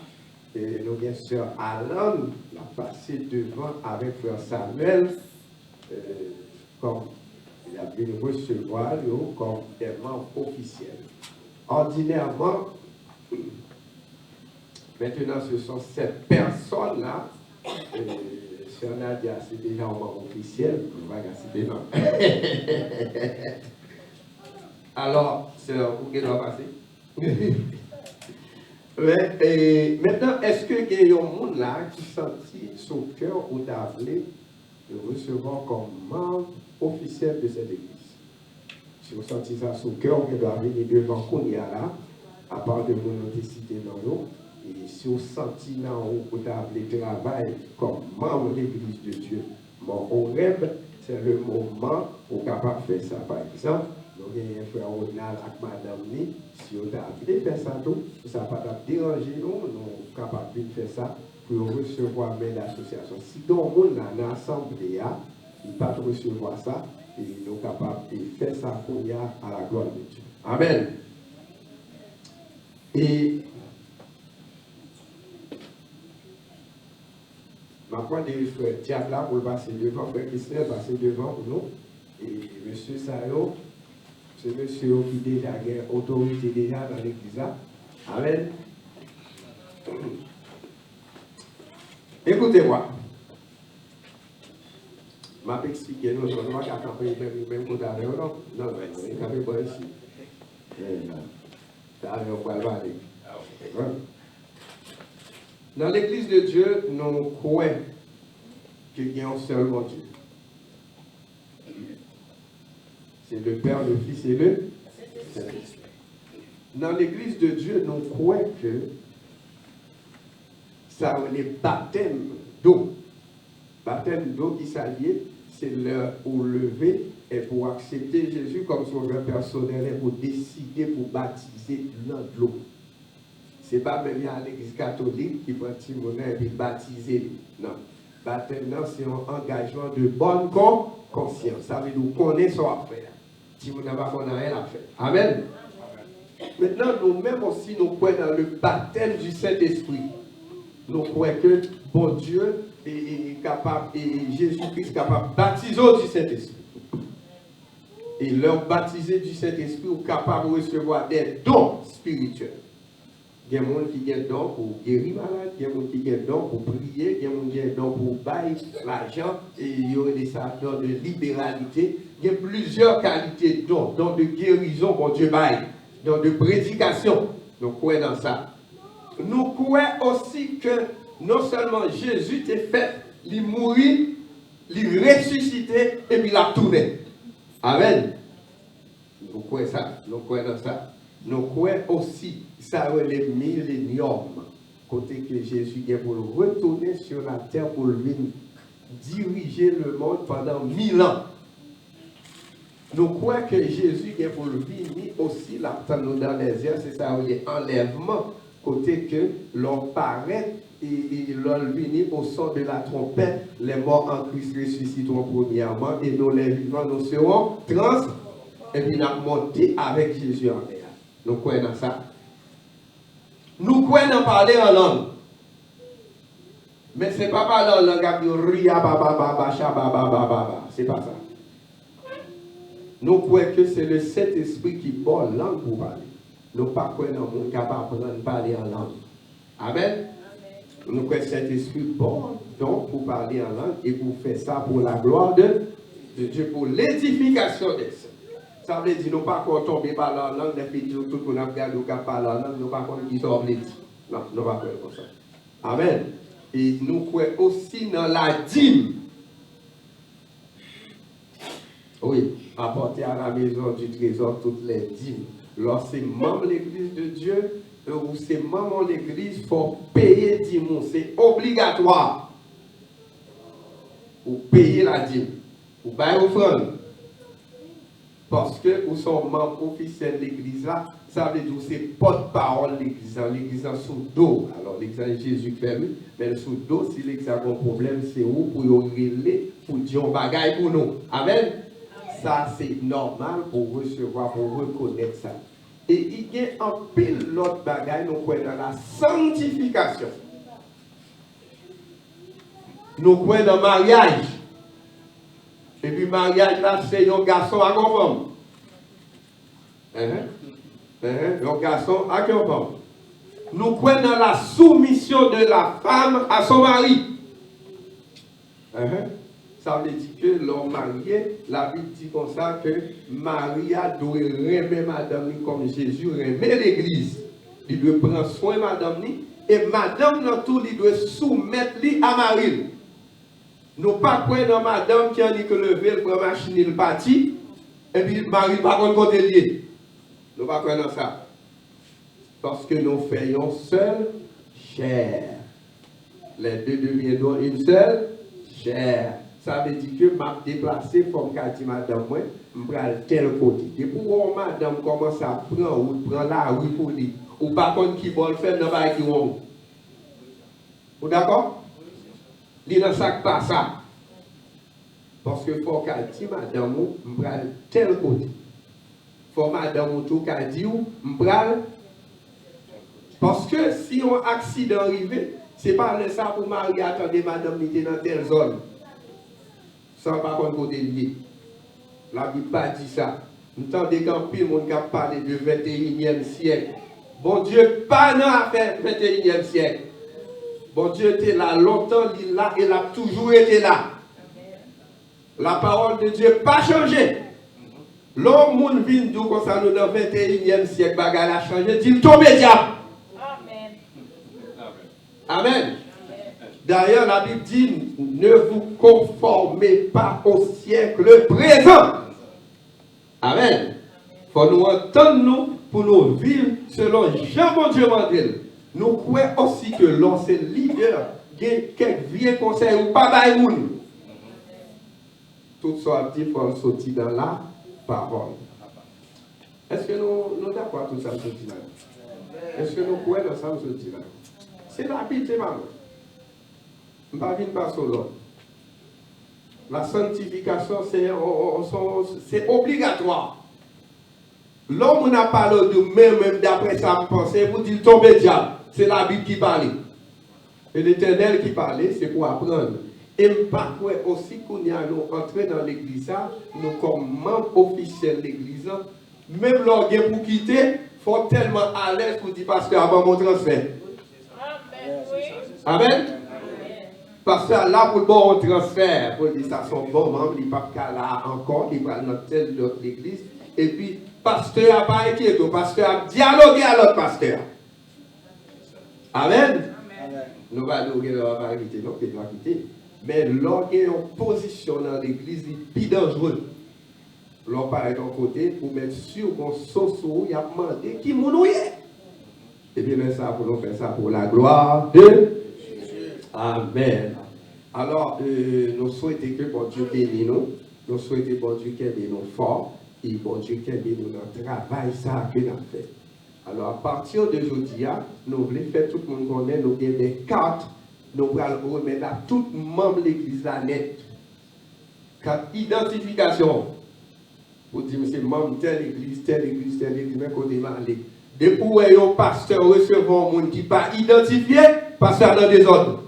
et nous avons sœur Alan, l'a passé devant avec frère Samuel, comme il a pu recevoir comme des membres officiels. Ordinairement, maintenant ce sont ces personnes-là, sœur Nadia, c'est déjà un membre officiel, on va citer non. Alors, sœur, où qu'elle doit passer? Et maintenant, est-ce que il y a un monde là qui sentit son cœur ou d'appeler de recevoir comme membre officiel de cette église? Si vous sentez ça son cœur, vous doit venir devant qu'on y a là, à part de mon nécessité dans l'eau. Et si vous sentez là où vous appelez travail comme membre de l'église de Dieu, bon, au rêve, c'est le moment où vous êtes capable de faire ça, par exemple. Donc, il y a un frère Ronald avec madame Ni, si vous avez fait ça tout, ça ne va pas déranger nous, nous sommes capables de faire ça pour recevoir l'aide d'association. Si dans le monde, dans l'assemblée, il ne pas recevoir ça, et nous sommes capables de faire ça pour y à la gloire de Dieu. Amen. Et ma point de frère Diabla pour passer devant, frère Christelle passer devant pour nous, et monsieur Sayo. C'est monsieur qui déjà a autorité déjà dans l'église. Amen. Écoutez-moi. Je vais expliquer nous, je ne vais pas camper même côté avec nous. Non, non, je ne vais pas camper ici. Ça, on va aller. Dans l'église de Dieu, nous croyons qu'il y a un seul Dieu. C'est le Père, le Fils et le Saint-Esprit. Dans l'église de Dieu, nous croyons que ça les baptêmes d'eau. Baptême d'eau qui s'allie, c'est l'heure pour lever et pour accepter Jésus comme son sauveur personnel et pour décider pour baptiser dans l'eau. Ce n'est pas même à l'église catholique qui prend Timonin et puis baptiser. Non. Baptême, c'est un engagement de bonne conscience. Ça veut dire qu'on connaît son affaire. Timonin va qu'on a rien à faire. Amen. Maintenant, nous-mêmes aussi, nous croyons dans le baptême du Saint-Esprit. Nous croyons que bon Dieu est capable, et Jésus-Christ est capable de baptiser du Saint-Esprit. Et leur baptiser du Saint-Esprit est capable de recevoir des dons spirituels. Il y a des gens qui ont des dons pour guérir malade, il y a des gens qui ont des dons pour prier, il y a des gens qui ont des dons pour bailler l'argent, et il y a des dons de libéralité. Il y a plusieurs qualités de dons, dons de guérison, bon Dieu baille, dons de prédication. Nous croyons dans ça. Nous croyons aussi que non seulement Jésus est fait, il mourit, il ressuscité, et puis il a tourné. Amen. Nous croyons ça, nous croyons dans ça. Nous croyons aussi, ça les milléniums, côté que Jésus est pour retourner sur la terre pour venir diriger le monde pendant 1000 ans. Nous croyons que Jésus est pour venir aussi l'attendre dans les airs, c'est ça, enlèvement, côté que l'on paraît et l'on venir au son de la trompette, les morts en Christ ressusciteront premièrement et nous les vivants nous serons trans et puis nous monter avec Jésus en l'air. Nous croyons dans ça. Nous croyons dans parler en langue. Mais ce n'est pas parler en langue à dire ria baba baba shababa baba. C'est pas ça. Nous croyons que c'est le Saint-Esprit qui parle langue pour parler. Nous ne croyons pas dans le monde capable de parler en langue. Amen. Nous croyons que le Saint-Esprit parle donc pour parler en langue et pour faire ça pour la gloire de Dieu, pour l'édification des saints. Ça veut dire, nous ne pas tomber par la langue, les petits, tout le monde a regardé au cap par la langue, nous ne pas qui sort les dit. Non, nous ne pas croire comme ça. Amen. Et nous croyons aussi dans la dîme. Oui. apporter à la maison du trésor toutes les dîmes. Lorsque c'est membre de l'église de Dieu, ou c'est membre de l'église, il faut payer dîmes. C'est obligatoire. Ou payer la dîme. Ou payer offrande. Parce que vous sont membres officiels de l'église là, ça veut dire que c'est porte-parole de l'église. L'église est sous dos. Alors l'église de Jésus ferme, mais sous dos, si l'église a un problème, c'est où pour y régler, pour dire un bagage pour nous. Amen. Ça c'est normal pour recevoir, pour reconnaître ça. Et il y a un pile l'autre bagage, nous croyons dans la sanctification. Nous croyons dans le mariage. Et puis, mariage là, c'est un garçon à conforme. Un garçon à conforme. Nous croyons dans la soumission de la femme à son mari. Ça veut dire que l'homme marié, la Bible dit comme ça que Maria doit aimer madame comme Jésus aimait l'église. Il doit prendre soin de madame et madame dans tout, il doit soumettre à Marie. Nous pas quoi dans madame qui a dit que le lever pour machine il parti et puis Marie pas contre côté lié. Nous pas quoi dans ça. Parce que nous faisons seule chair. Les deux deviendront une seule chair. Ça veut dire que m'a déplacé comme qu'a dit madame moi, m'pral tel côté. Et pour madame commence à prendre la rue pour lui ou pas contre qui va le faire dans ba qui on. Vous d'accord? Il ne sac pas ça. Parce que faut qu'elle dise madame m'pral tel côté. Faut madame tout qu'elle dit m'pral. Parce que si un accident arrive, c'est pas ça pour Marie attendre madame était dans telle zone. Sans pas contre côté lié. La Bible pas dit ça. Nous entendons qu'un pile monde qui a parlé du 21e siècle. Bon Dieu, pas dans l'affaire 21e siècle. Bon Dieu était là longtemps, il est là et il a toujours été là. La parole de Dieu n'a pas changé. L'homme monde vient d'où comme ça nous dans le 21e siècle, bagarre a changé, dit tombe diable. Amen. Amen. D'ailleurs, la Bible dit, ne vous conformez pas au siècle présent. Amen. Il faut nous entendre nous pour nous vivre selon Jean-Bon-Dieu Mandel. Nous croyons aussi que l'ancien leader a quelques vieux conseils ou pas baïmoun. Tout ça dit pour sortir dans la parole. Est-ce que nous d'accord tout ça sortir là? Est-ce que nous croyons dans ça sortir là? C'est la Bible, c'est maman. Je ne vais pas sur l'autre. La sanctification, c'est obligatoire. L'homme n'a pas parlé de même d'après sa pensée, vous dites tomber diable. C'est la Bible qui parle. Et l'Éternel qui parle, c'est pour apprendre. Et pas aussi qu'on y a nous entrer dans l'église, nous comme membres officiels de l'église, même l'orgueil pour quitter, il faut tellement à l'aise pour dire parce que avant mon transfert. Amen. Parce que là, pour le bon transfert, pour dire ça, son bon membre, il ne va pas là encore, il va dans telle autre église. Et puis, pasteur n'a pas inquiété, pasteur a dialogué à l'autre pasteur. Amen. Nous allons dialoguer, nous allons quitter, non, il va quitter. Mais l'orgueil en position dans l'église, il est plus dangereux. L'on paraît d'un côté pour mettre sur qu'on sauce, il a demandé qui mounouille. Et puis, mais ça, pour nous faire ça pour la gloire de Jésus. Amen. Alors, nous souhaitons que bon Dieu bénisse nous. Nous souhaitons que bon Dieu bénisse nous fort. Et bon Dieu bénisse nous dans le travail ça que nous avons fait. Alors, à partir d'aujourd'hui, nous voulons faire tout le monde connaître, nous avons des cartes. Nous allons remettre à tout membre de l'église la net. Carte identification. Pour dire, c'est membre telle église, même côté malé. Depuis où un pasteur recevant un monde qui n'est pas identifié, pasteur dans des ordres.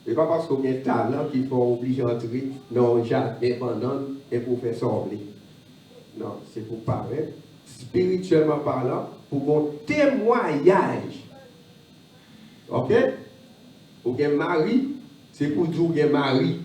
Ce n'est pas parce qu'on a un talent qu'il faut obliger d'entrer dans un jardin pendant et pour faire sembler. Non, c'est pour paraître, spirituellement parlant, pour un témoignage. Ok? Pour un mari, c'est pour dire un mari.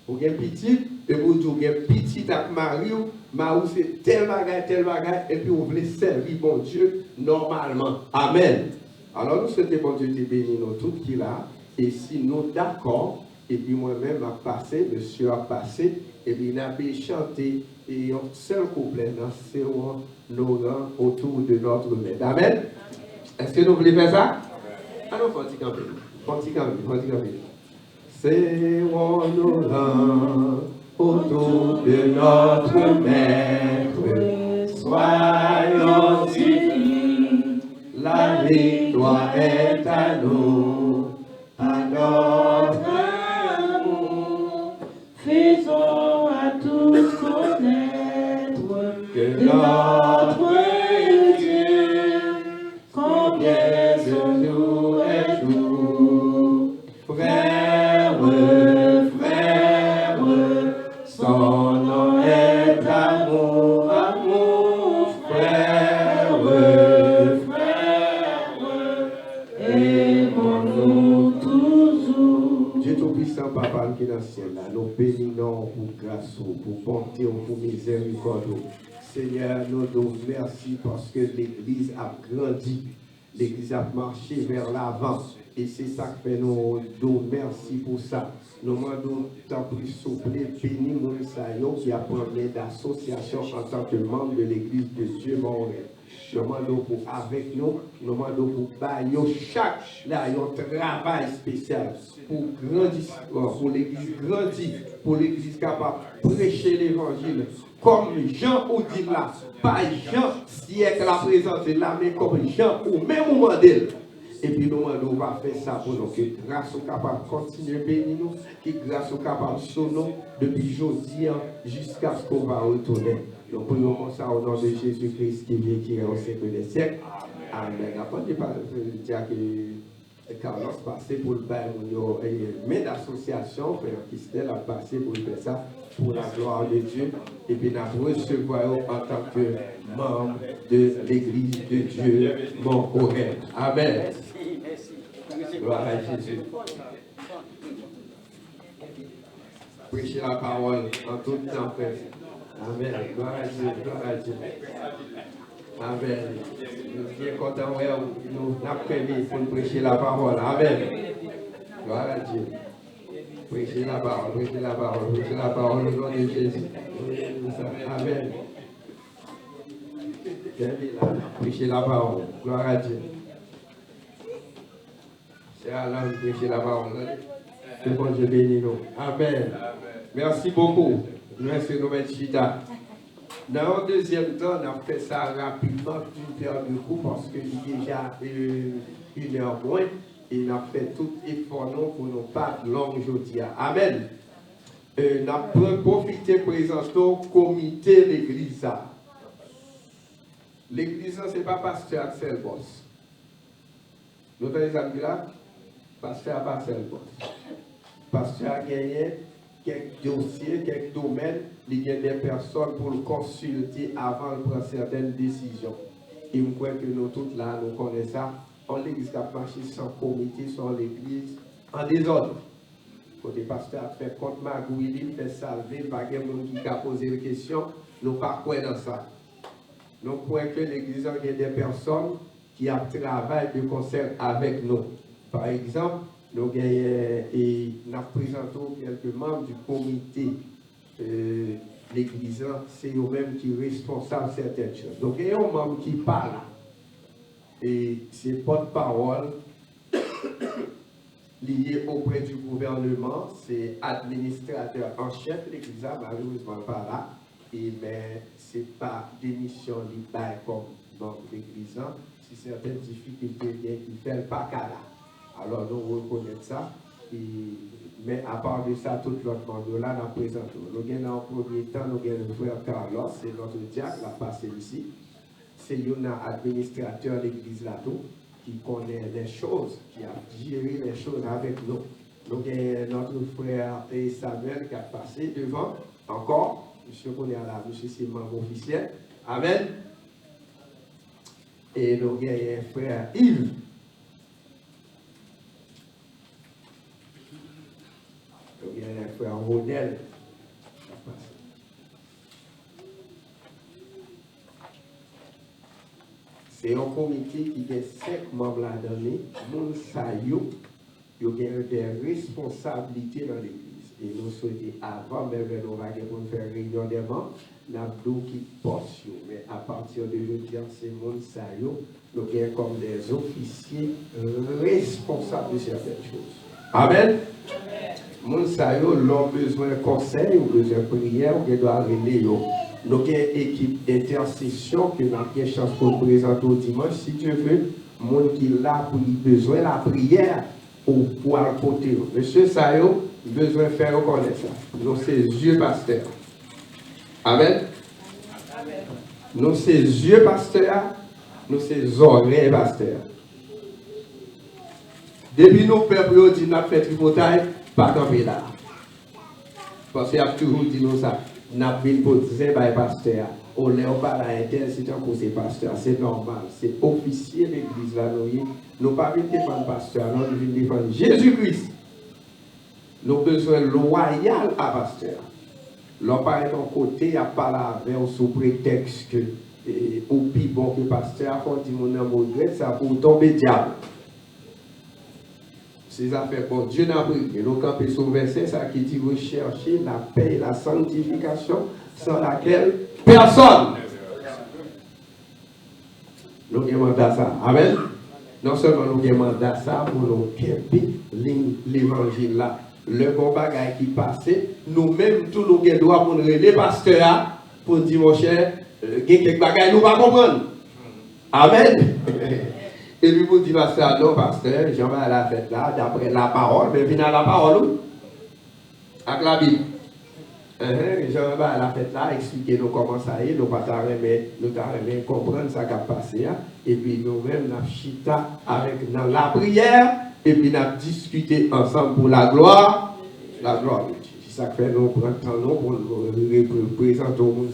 Pour un petit, c'est pour dire un petit avec mari. Mari, c'est tel bagage, et puis vous voulez servir bon Dieu normalement. Amen. Alors nous souhaitons bon Dieu te bénir nous tous qui là. Et si nous d'accord, et puis moi-même a passé, monsieur a passé, et puis il a chanté, et un seul couplet, c'est nos rangs autour de notre maître. Amen. Est-ce que nous voulons faire ça? Alors, c'est nos rangs autour de notre maître, soyons unis, la victoire est à nous, à notre amour, Faisons à tous connaître que notre Dieu, combien son jour est jour, frère, frère, son nom est amour, amour, frère, aimons-nous toujours. Dieu Tout-Puissant, Papa qui est dans le ciel, là, nous bénissons pour grâce, pour bonté, pour miséricorde. Seigneur, nous nous merci parce que l'Église a grandi, l'Église a marché vers l'avant. Et c'est ça que fait nous merci pour ça. Nous demandons tant plus souple, béni Mounsayo qui a parlé d'association en tant que membre de l'Église de Dieu Montréal. Nous demandons pour avec nous demandons pour bailler chaque là, un travail spécial pour grandir, pour l'Église grandir, pour l'Église capable de prêcher l'Évangile. Comme Jean ou dit là, pas Jean siècle la présence là, mais comme Jean ou même au modèle. Et puis nous va faire ça pour nous, que grâce au capable de continuer à bénir nous, que grâce au capable de sonner depuis aujourd'hui jusqu'à ce qu'on va retourner. Nous prions comme ça au nom de Jésus-Christ qui vient, qui est au siècle des siècles. Amen. Après, je vais dire que Carlos passé pour le bail, mais l'association, Frère Christelle a passé pour faire ça, pour la gloire de Dieu. Et puis nous recevoir en tant que membre de l'Église de Dieu, mon Montréal. Amen. Gloire à Jésus. Prêchez la parole en tout temps, Frère. Amen. Gloire à Dieu. Gloire à Dieu. Amen. Nous sommes bien contents, nous avons prévu pour prêcher la parole. Amen. Gloire à Dieu. Prêchez la parole, prêchez la parole, prêchez la parole au nom de Jésus. Amen. Prêchez la parole. Gloire à Dieu. C'est Alain, prêchez la parole. Que bon Dieu bénisse nous. Amen. Merci beaucoup. Merci, nous mettons Chita. Dans le deuxième temps, on a fait ça rapidement, d'une paire de coups, parce qu'il y a déjà 1 heure moins, et on a fait tout effort pour nous pas long aujourd'hui. Amen. On a profité présenter au comité de l'église. L'église, ce n'est pas pasteur Axel Boss. Nous avons les amis là, pasteur Axel Boss. Pasteur a gagné quelques dossiers, quelques domaines, il y a des personnes pour le consulter avant de prendre certaines décisions. Et je crois que nous tous là, nous connaissons ça. On l'église qui a marché sans comité, sans l'église, en désordre. Quand le pasteur a fait compte magouille, il fait salver, pas de monde qui a posé des questions, nous ne pas croire dans ça. Nous croyons que l'église a des personnes qui ont travaillé de concert avec nous. Par exemple, nous avons présenté quelques membres du comité de l'église, c'est eux-mêmes qui sont responsables de certaines choses. Donc, il y a un membre qui parle, et c'est porte-parole lié auprès du gouvernement, c'est administrateur en chef de l'église, malheureusement pas là, mais ce n'est pas démission libre comme membre de l'église, si certaines difficultés viennent, il ne fait pas qu'à là. Alors nous reconnaissons ça, mais à part de ça, tout l'autre monde là, nous présentons. Nous avons en premier temps, nous avons le frère Carlos, c'est notre diacre, la passé ici. C'est un administrateur de l'église là-tout, qui connaît les choses, qui a géré les choses avec nous. Nous avons notre frère Samuel qui a passé devant, encore, monsieur connaît là, monsieur c'est membre officiel. Amen. Et nous avons un frère Yves. Il y a un frère Rodel. C'est un comité qui a 5 membres là-dedans. Mounsayo, il y a des responsabilités dans l'église. Et nous souhaitons, avant même de nous faire réunion des membres, nous avons qui portion. Mais à partir de jeudi, c'est monde ça, nous avons comme des officiers responsables de certaines choses. Amen. Moun sa yo, l'on besoin de conseil, ou besoin de prière, ou doit aller yo. Nous avons une équipe d'intercession que nous avons une chance pour présenter au dimanche. Si Dieu veut, moun qui là pour besoin de la prière, ou pour le côté. Monsieur Sayo, besoin de faire reconnaître ça. Nous, c'est yeux pasteur. Amen. Nous, c'est yeux pasteur. Nous, c'est oreilles pasteur. Depuis nos peuples, dit n'a fait tripotaille, pas camper là. Parce qu'il y a toujours dit nous ça. N'a vu pour dire par pasteur. On n'est pas là c'est un cause pasteur. C'est normal. C'est officier l'église là. Nous pas venir défendre pasteur. Nous venons défendre Jésus-Christ. Nous besoin loyal à pasteur. L'on parle d'un côté, il n'y a pas là avec sous prétexte que au plus bon que pasteur, quand dit mon amour ça pour tomber diable. Ces affaires, bon Dieu n'a pris. Et nous campons sur le verset, ça qui dit rechercher la paix et la sanctification sans laquelle personne. Nous demandons ça. Amen. Non seulement nous demandons ça pour nous camper l'évangile là. Le bon bagage qui passait, nous-mêmes, tous nos droits pour nous les pasteurs, pour dire, mon cher, il y a quelques bagages, nous ne pas comprendre. Amen. Et puis vous dites, pasteur, non, pasteur, j'en vais à la fête là, d'après la parole, mais venez à la parole, avec la Bible. J'en vais à la fête là, expliquez-nous comment ça est, nous ne pas comprendre ça qui a passé, et puis nous-mêmes, nous chita avec dans la prière, et puis nous avons discuté ensemble pour la gloire de Dieu. C'est ça que fait nous prendre temps pour nous présenter au monde.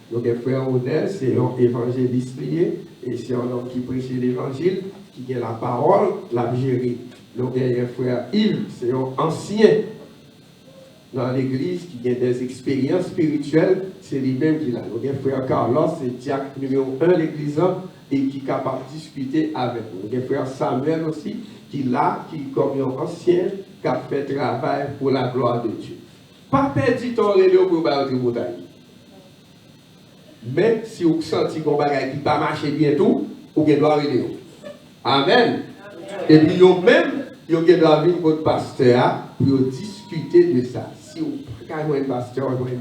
Donc, les frères Odel, c'est un évangéliste lié, et c'est un homme qui prêche l'évangile, qui a la parole, la gérée. Donc, les frère Yves, c'est un ancien dans l'église qui a des expériences spirituelles, c'est lui-même qui l'a. Donc, les frère Carlos, c'est diacre numéro 1 de l'église et qui est capable de discuter avec nous. Les frère Samuel aussi, qui là, qui comme un ancien, qui a fait travail pour la gloire de Dieu. Pas perdu ton relais pour battre le bouteille. Mais si vous sentez qu'on va qui va marcher bientôt, vous devez arriver. Amen. Et puis vous-même, vous devez venir votre pasteur pour discuter de ça. Si vous avez un pasteur, vous n'avez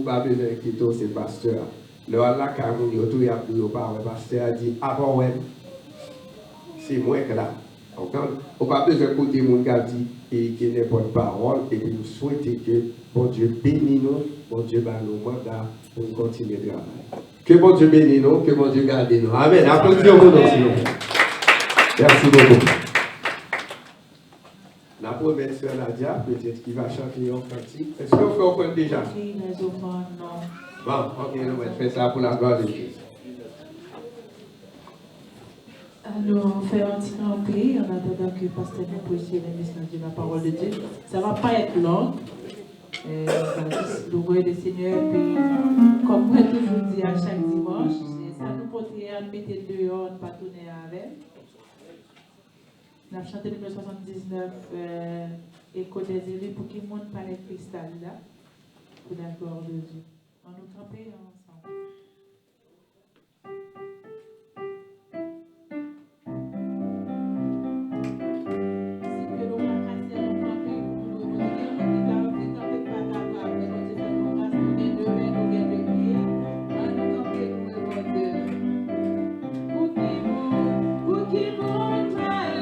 pas besoin de quitter ce pasteur. Le là, quand vous avez un pasteur, dit, ah bon, ouais, c'est moi que là. On n'a pas besoin d'écouter mon gars dit et qui n'est pas de parole et puis nous souhaitons que bon Dieu bénisse nous, bon Dieu va nous mandat pour continuer le travail. Que bon Dieu bénisse nous, que bon Dieu garde nous. Amen. Applaudissons-nous aussi. Merci beaucoup. La première sœur Nadia, peut-être qui va chanter un cantique. Est-ce qu'on fait offrande déjà? Oui, les offrandes, non. Bon, ok, nous allons faire ça pour la gloire de Dieu. Alors, on fait un petit camper en attendant que Pasteur nous prêche le message de la parole de Dieu. Ça ne va pas être long. On va juste louer le Seigneur. Puis, comme moi toujours dis à chaque dimanche, ça nous porte à nous mettre dehors, ne pas tourner avec. On a chanté le numéro 79, Écho des élus, pour que le monde parle de cristal là, pour la gloire de Dieu. On nous camper ensemble. Keep on trying.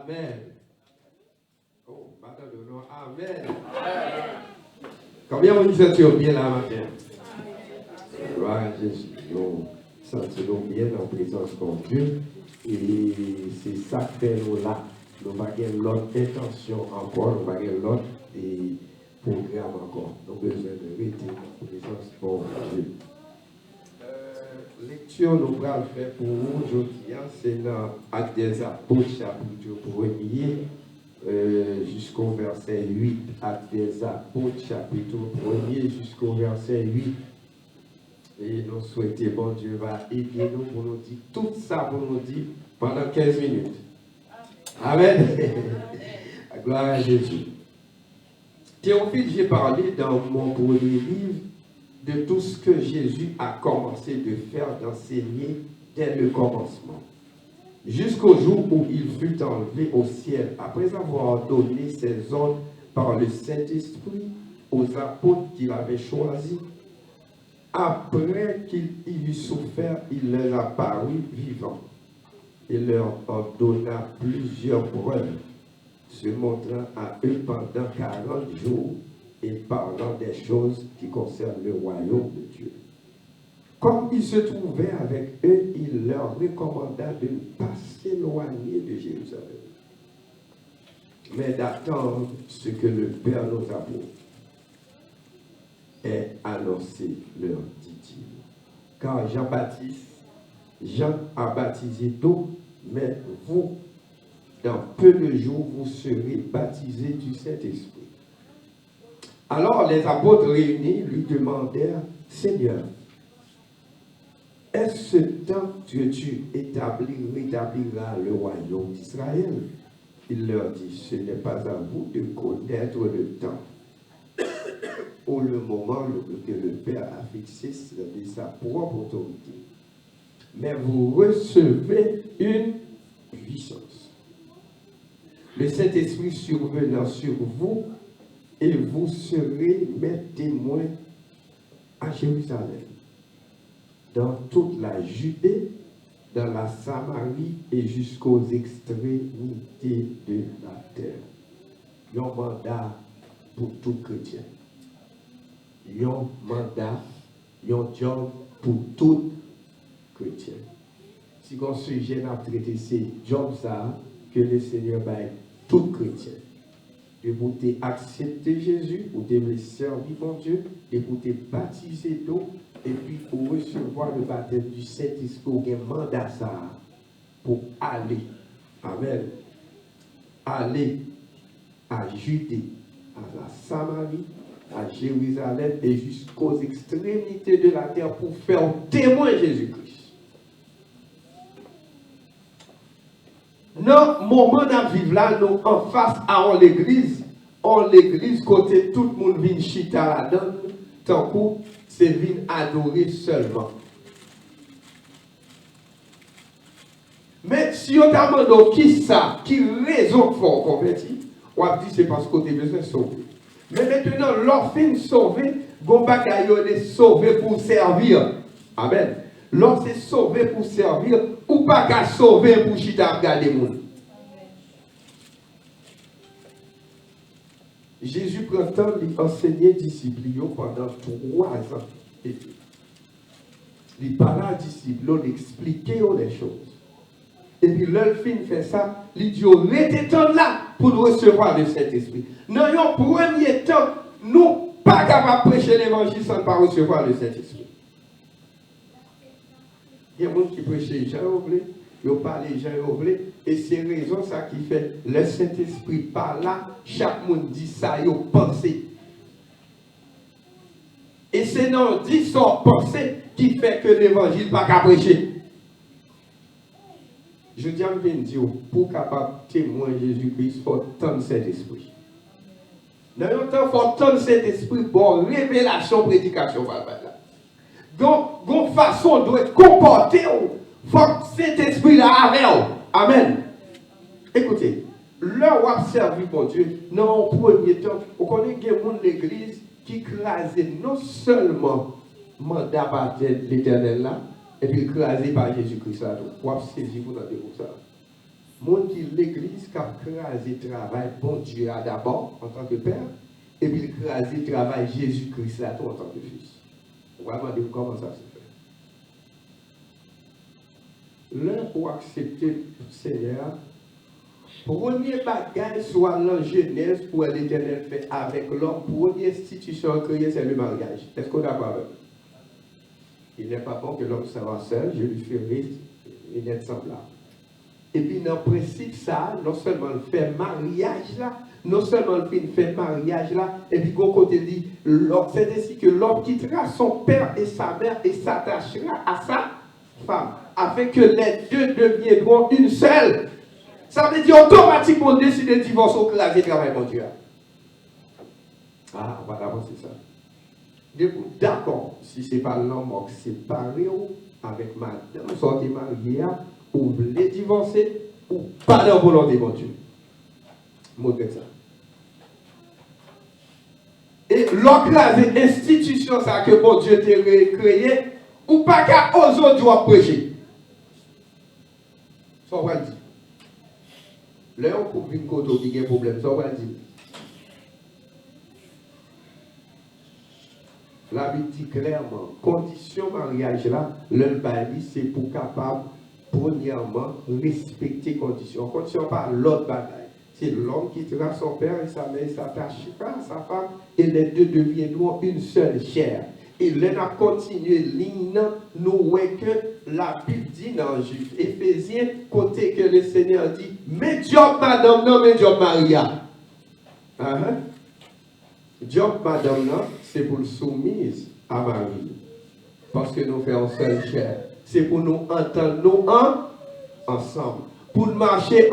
Amen. Oh, madame de nom, amen. Combien vous vous sentez bien là matin? Gloire à Jésus. Nous sentons bien en présence de Dieu. Et c'est ça que fait nous là. Nous n'avons pas l'autre intention encore, nous n'avons pas l'autre programme encore. Nous avons besoin de rester en présence de Dieu. Lecture nous allons faire pour vous aujourd'hui, c'est dans Actes des Apôtres, chapitre 1er, jusqu'au verset 8. Actes des Apôtres, chapitre 1er, jusqu'au verset 8. Et nous souhaitons, bon Dieu va aider nous pour nous dire tout ça pour nous dire pendant 15 minutes. Amen. Gloire à Jésus. Théophile, j'ai parlé dans mon premier livre de tout ce que Jésus a commencé de faire, d'enseigner dès le commencement, jusqu'au jour où il fut enlevé au ciel, après avoir donné ses ordres par le Saint-Esprit aux apôtres qu'il avait choisis. Après qu'il y eut souffert, il leur apparut vivant et leur en donna plusieurs preuves, se montrant à eux pendant 40 jours et parlant des choses qui concernent le royaume de Dieu. Comme il se trouvait avec eux, il leur recommanda de ne pas s'éloigner de Jérusalem, mais d'attendre ce que le Père nous a annoncé, leur dit-il. Car Jean a baptisé d'eau, mais vous, dans peu de jours, vous serez baptisés du Saint-Esprit. Alors les apôtres réunis lui demandèrent, Seigneur, est-ce ce temps que tu rétabliras le royaume d'Israël? Il leur dit, ce n'est pas à vous de connaître le temps ou le moment que le Père a fixé de sa propre autorité. Mais vous recevez une puissance. Le Saint-Esprit survenant sur vous, et vous serez mes témoins à Jérusalem, dans toute la Judée, dans la Samarie et jusqu'aux extrémités de la terre. Un mandat pour tout chrétien. Un mandat, un job pour tout chrétien. Si on sujet à traiter ces jobs ça que le Seigneur va tout chrétien. De vous accepter Jésus, pour te servir mon Dieu, et pour te baptiser d'eau, et puis pour recevoir le baptême du Saint-Esprit, pour un mandat ça, pour aller, amen, aller à Judée, à la Samarie, à Jérusalem, et jusqu'aux extrémités de la terre, pour faire témoin Jésus-Christ. Non, moment de vivre là, nous en face à l'église côté tout le monde vient chita là-dedans, tant que c'est vient adorer seulement. Mais si on t'a demandé qui ça, qui raison fort converti, on a dit c'est parce qu'on a besoin de sauver. Mais maintenant, l'orphin sauvé, Gombaka est sauvé pour servir. Amen. Lorsque c'est sauvé pour servir, ou pas qu'à sauver pour chita regarder le monde. Jésus prend le temps d'enseigner les disciples pendant 3 ans. Il parle aux disciples, il explique les choses. Et puis l'elfine fait ça, il dit, restez là pour recevoir le Saint-Esprit. Dans un premier temps, nous ne sommes pas capables de prêcher l'évangile sans pas recevoir le Saint-Esprit. Il y a des gens qui prêchent les gens, ils parlent les gens, et c'est raison ça qui fait le Saint-Esprit par là, chaque monde dit ça, ils pensent. Et c'est non dit son pensée qui fait que l'évangile pas qu'à prêcher. Je dis à vous dire, pour capable témoigner Jésus-Christ, il faut tendre cet esprit. Dans le temps, il faut tendre cet esprit pour révélation, prédication. Donc, une façon de être comporté, il faut que cet esprit-là avec. Amen. Écoutez, là où on servi pour Dieu, dans le premier temps, on connaît qu'il y a des gens de l'église qui crasent non seulement le mandat par l'Éternel là, et puis crasé par Jésus-Christ là. Pour saisir vous dans ça. monde qui l'église qui a crasé le travail, bon Dieu a d'abord en tant que père, et puis crasé le travail Jésus-Christ là tout en tant que fils. On va demander comment ça se fait. L'un pour accepter le Seigneur, premier bagage soit la Genèse pour l'Éternel fait avec l'homme, première institution créée, c'est le mariage. Est-ce qu'on est d'accord avec? Il n'est pas bon que l'homme soit seul, je lui ferai une être semblable. Et puis, dans le principe, ça, non seulement le fait mariage là, non seulement le fait mariage là, et puis, qu'on côté dit, c'est ainsi que l'homme quittera son père et sa mère et s'attachera à sa femme, afin que les deux deviendront une seule. Ça veut dire automatiquement décider de divorcer au clavier travail, mon Dieu. Ah, on va avancer ça. D'accord, si ce n'est pas l'homme qui séparé avec madame, sortez mariée, ou voulez divorcer, ou pas dans volonté, mon Dieu. Montrez ça. Et l'autre institution, ça que mon Dieu t'a créé, ou pas qu'à aujourd'hui prêcher. Ça va dire. Là, on coupe une côte qui a un problème, ça va dire. La Bible dit clairement, condition mariage là, le bali c'est pour capable, premièrement, respecter conditions. Condition pas l'autre bataille. C'est l'homme qui quittera son père et sa mère s'attachera à sa femme et les deux deviendront une seule chair. Et là, on a continué ligne, nous voyons que la Bible dit dans Éphésiens, côté que le Seigneur dit, mais Job madame, non, mais Job Maria. Job madame, non, c'est pour le soumise à Marie. Parce que nous faisons seule chair. C'est pour nous entendre nous ensemble. Pour marcher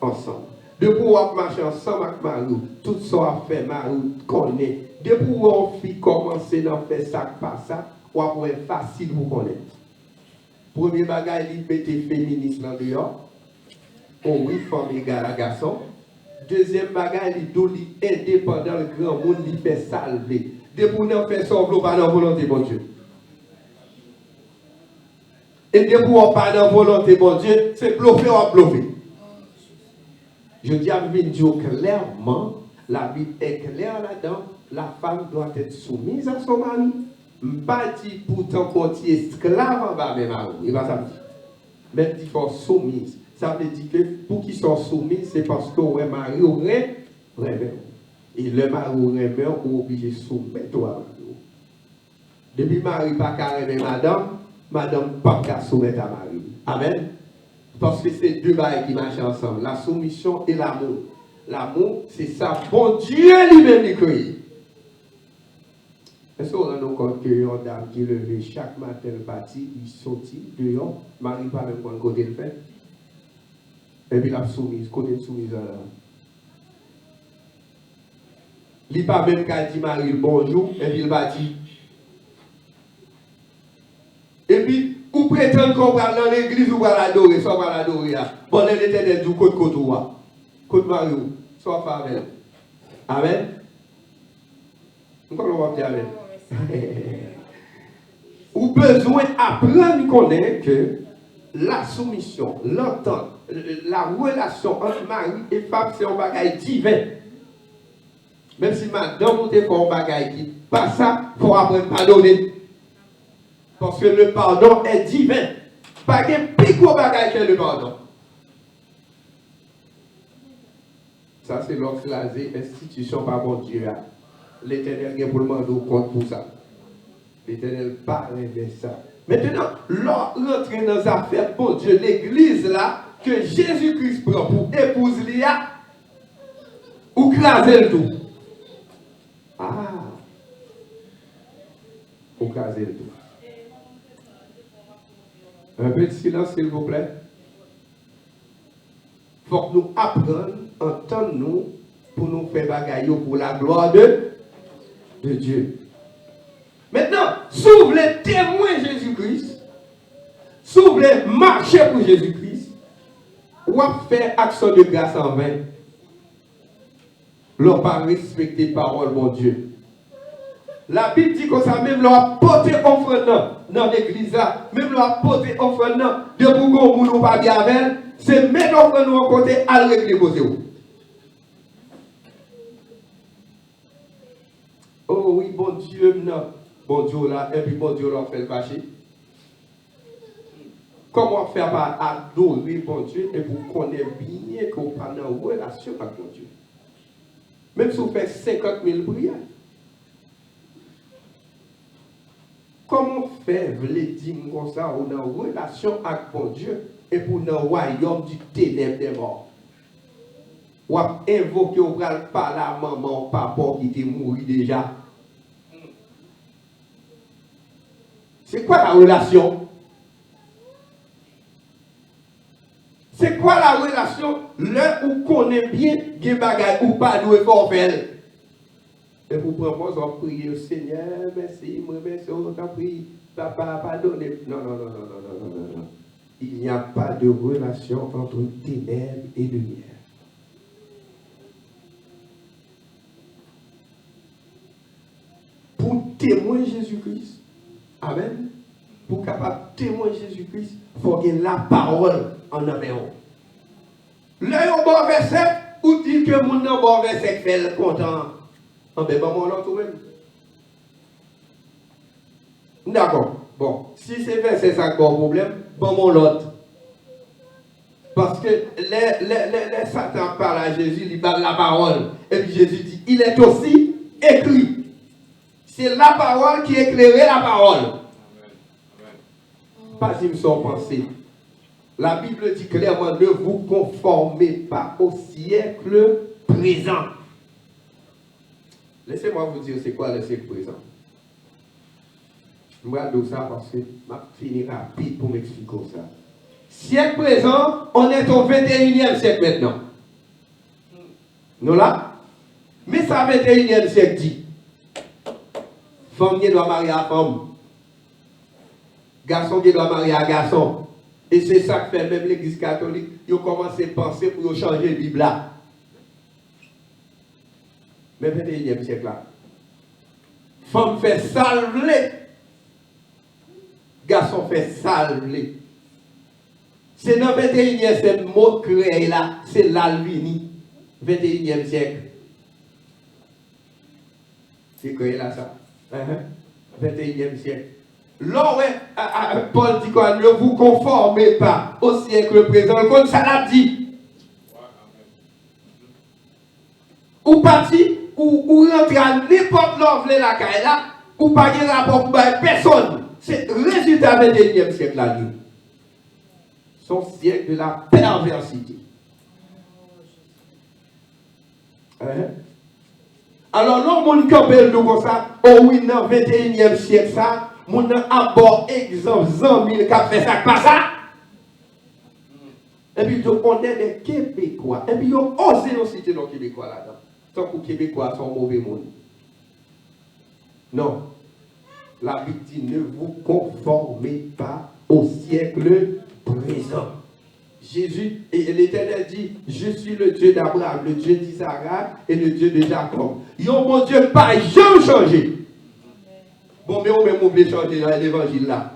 ensemble. De pouvoir marcher ensemble avec Marie. Tout ça a fait Marie connaît. De pouvoir commencer à faire ça, pas ça, ou après facile pour connaître. Premier bagage, il mettait féministe dans le dehors. Oh oui, femme égale à garçon. Deuxième bagage, il doit être indépendant, le grand monde, il fait salver. De pouvoir faire ça, on pas dans la volonté, bon Dieu. Et de pouvoir pas dans la volonté, bon Dieu, c'est bluffer ou bluffer. Je dis à vous clairement, la Bible est claire là-dedans, la femme doit être soumise à son mari. Pas dit pourtant qu'on est esclave en bas, mais mari. Il va ça dire. Mais il faut soumise. Ça veut dire que pour qu'ils soient soumis, c'est parce que le mari aurait remis. Et le mari aurait remis, on est obligé de soumettre à mari. Depuis mari pas carrément madame, madame pas qu'à soumettre à mari. Amen. Parce que c'est deux bails qui marchent ensemble. La soumission et l'amour. L'amour, c'est ça. Bon Dieu lui-même l'a créé. Est-ce qu'on rend compte que une dame qui levait chaque matin le bâti, il sortit dehors, mari pas même pour côté le fait. Et puis la soumise, côté de soumise là. Il n'a pas même qu'à dire Marie bonjour, et puis il va dire. Et puis, ou prétend qu'on va dans l'église ou va l'adorer, soit va l'adorer. Bon, l'Éternel du côté côté ou côté Marie, soit faveur. Amen. Comment on va dire amen? Ou besoin d'apprendre qu'on est que la soumission, l'entente, la relation entre mari et femme, c'est un bagage divin. Même si madame vous fait un bagage qui passe ça, il faut apprendre à pardonner. Parce que le pardon est divin. Pas de plus gros bagage que le pardon. Ça, c'est l'autre institution par mon Dieu. L'Éternel est pour le demander compte pour ça. L'Éternel parle de ça. Maintenant, l'entrée dans les affaires, bon Dieu, l'église là, que Jésus-Christ prend pour épouser Léa, ou craser le tout. Ah! Ou craser le tout. Un peu de silence, s'il vous plaît. Il faut que nous apprenions, entendons-nous, pour nous faire bagaille pour la gloire de Dieu. Maintenant, si vous voulez témoigner Jésus-Christ, si vous voulez marcher pour Jésus-Christ, ou faire action de grâce en vain, l'on pas respecter parole, mon Dieu. La Bible dit que ça même leur porter offrande dans l'église là, même leur porter offrande de pour qu'on ne pas bien avec, c'est maintenant que nous côté à régler cause. Oh oui, bon Dieu, non. Bon Dieu là, et puis bon Dieu là, fait le fâcher. Comment faire par adorer bon Dieu et vous connaissez bien qu'on pas dans relation avec bon Dieu. Même si vous faites 50 000 prières. Comment faire, voulez dire comme ça, on a une relation avec bon Dieu et pour le royaume du ténèbre des morts. Ou invoquer au bras par la maman, papa qui était mort déjà. C'est quoi la relation? C'est quoi la relation? L'un où connaît bien, des bagages ou pas doué pour faire. Et pour prendre on prier au Seigneur, merci, moi merci, on t'a prié, papa, pardonnez. Non. Il n'y a pas de relation entre ténèbres et lumière. Pour témoigner Jésus-Christ, amen, pour capable témoigner Jésus-Christ, il faut qu'il y ait la parole en améon. Là, au bon verset, ou dit que mon bon verset fait le content. Ah ben, bon, là, tout même. D'accord. Bon, si c'est verset, ça bon problème, bon, l'autre. Parce que les Satan parle à Jésus, il parle la parole. Et puis Jésus dit, il est aussi écrit. C'est la parole qui éclairait la parole. Amen. Pas si me sont pensés. La Bible dit clairement, ne vous conformez pas au siècle présent. Laissez-moi vous dire c'est quoi le siècle présent. Je vais dire ça parce que je vais finir rapide pour m'expliquer ça. Siècle présent, on est au 21e siècle maintenant. Nous là? Mais ça 21e siècle dit. Femme qui doit marier à femme. Garçon qui doit marier à garçon. Et c'est ça que fait même l'Église catholique. Ils ont commencé à penser pour changer la Bible là. Mais 21e siècle là. Femme fait salver. Garçon fait salver. C'est dans le 21e siècle, mot créé là, c'est l'Alvini. 21e siècle. C'est créé là ça. 21e siècle. Là, ouais, Paul dit quoi? Ne vous conformez pas au siècle présent. Comme ça l'a dit. Ou parti, ou rentrer à n'importe l'envers la caille là, ou pas de rapport avec personne. C'est le résultat 21e siècle là. Son siècle de la perversité. Alors, non, mon campel nous comme ça, oh oui, dans le 21e siècle, ça, mon abord exemple, 100 000 qui a fait ça, pas ça. Et puis, on est des Québécois. Et puis, on ose nous citer nos Québécois là-dedans. Tant que les Québécois sont mauvais monde. Non. La Bible dit, ne vous conformez pas au siècle présent. Jésus et l'Éternel dit, je suis le Dieu d'Abraham, le Dieu d'Isaac et le Dieu de Jacob. Yon mon Dieu pas jamais changé. Bon, mais on veut changer dans l'évangile là.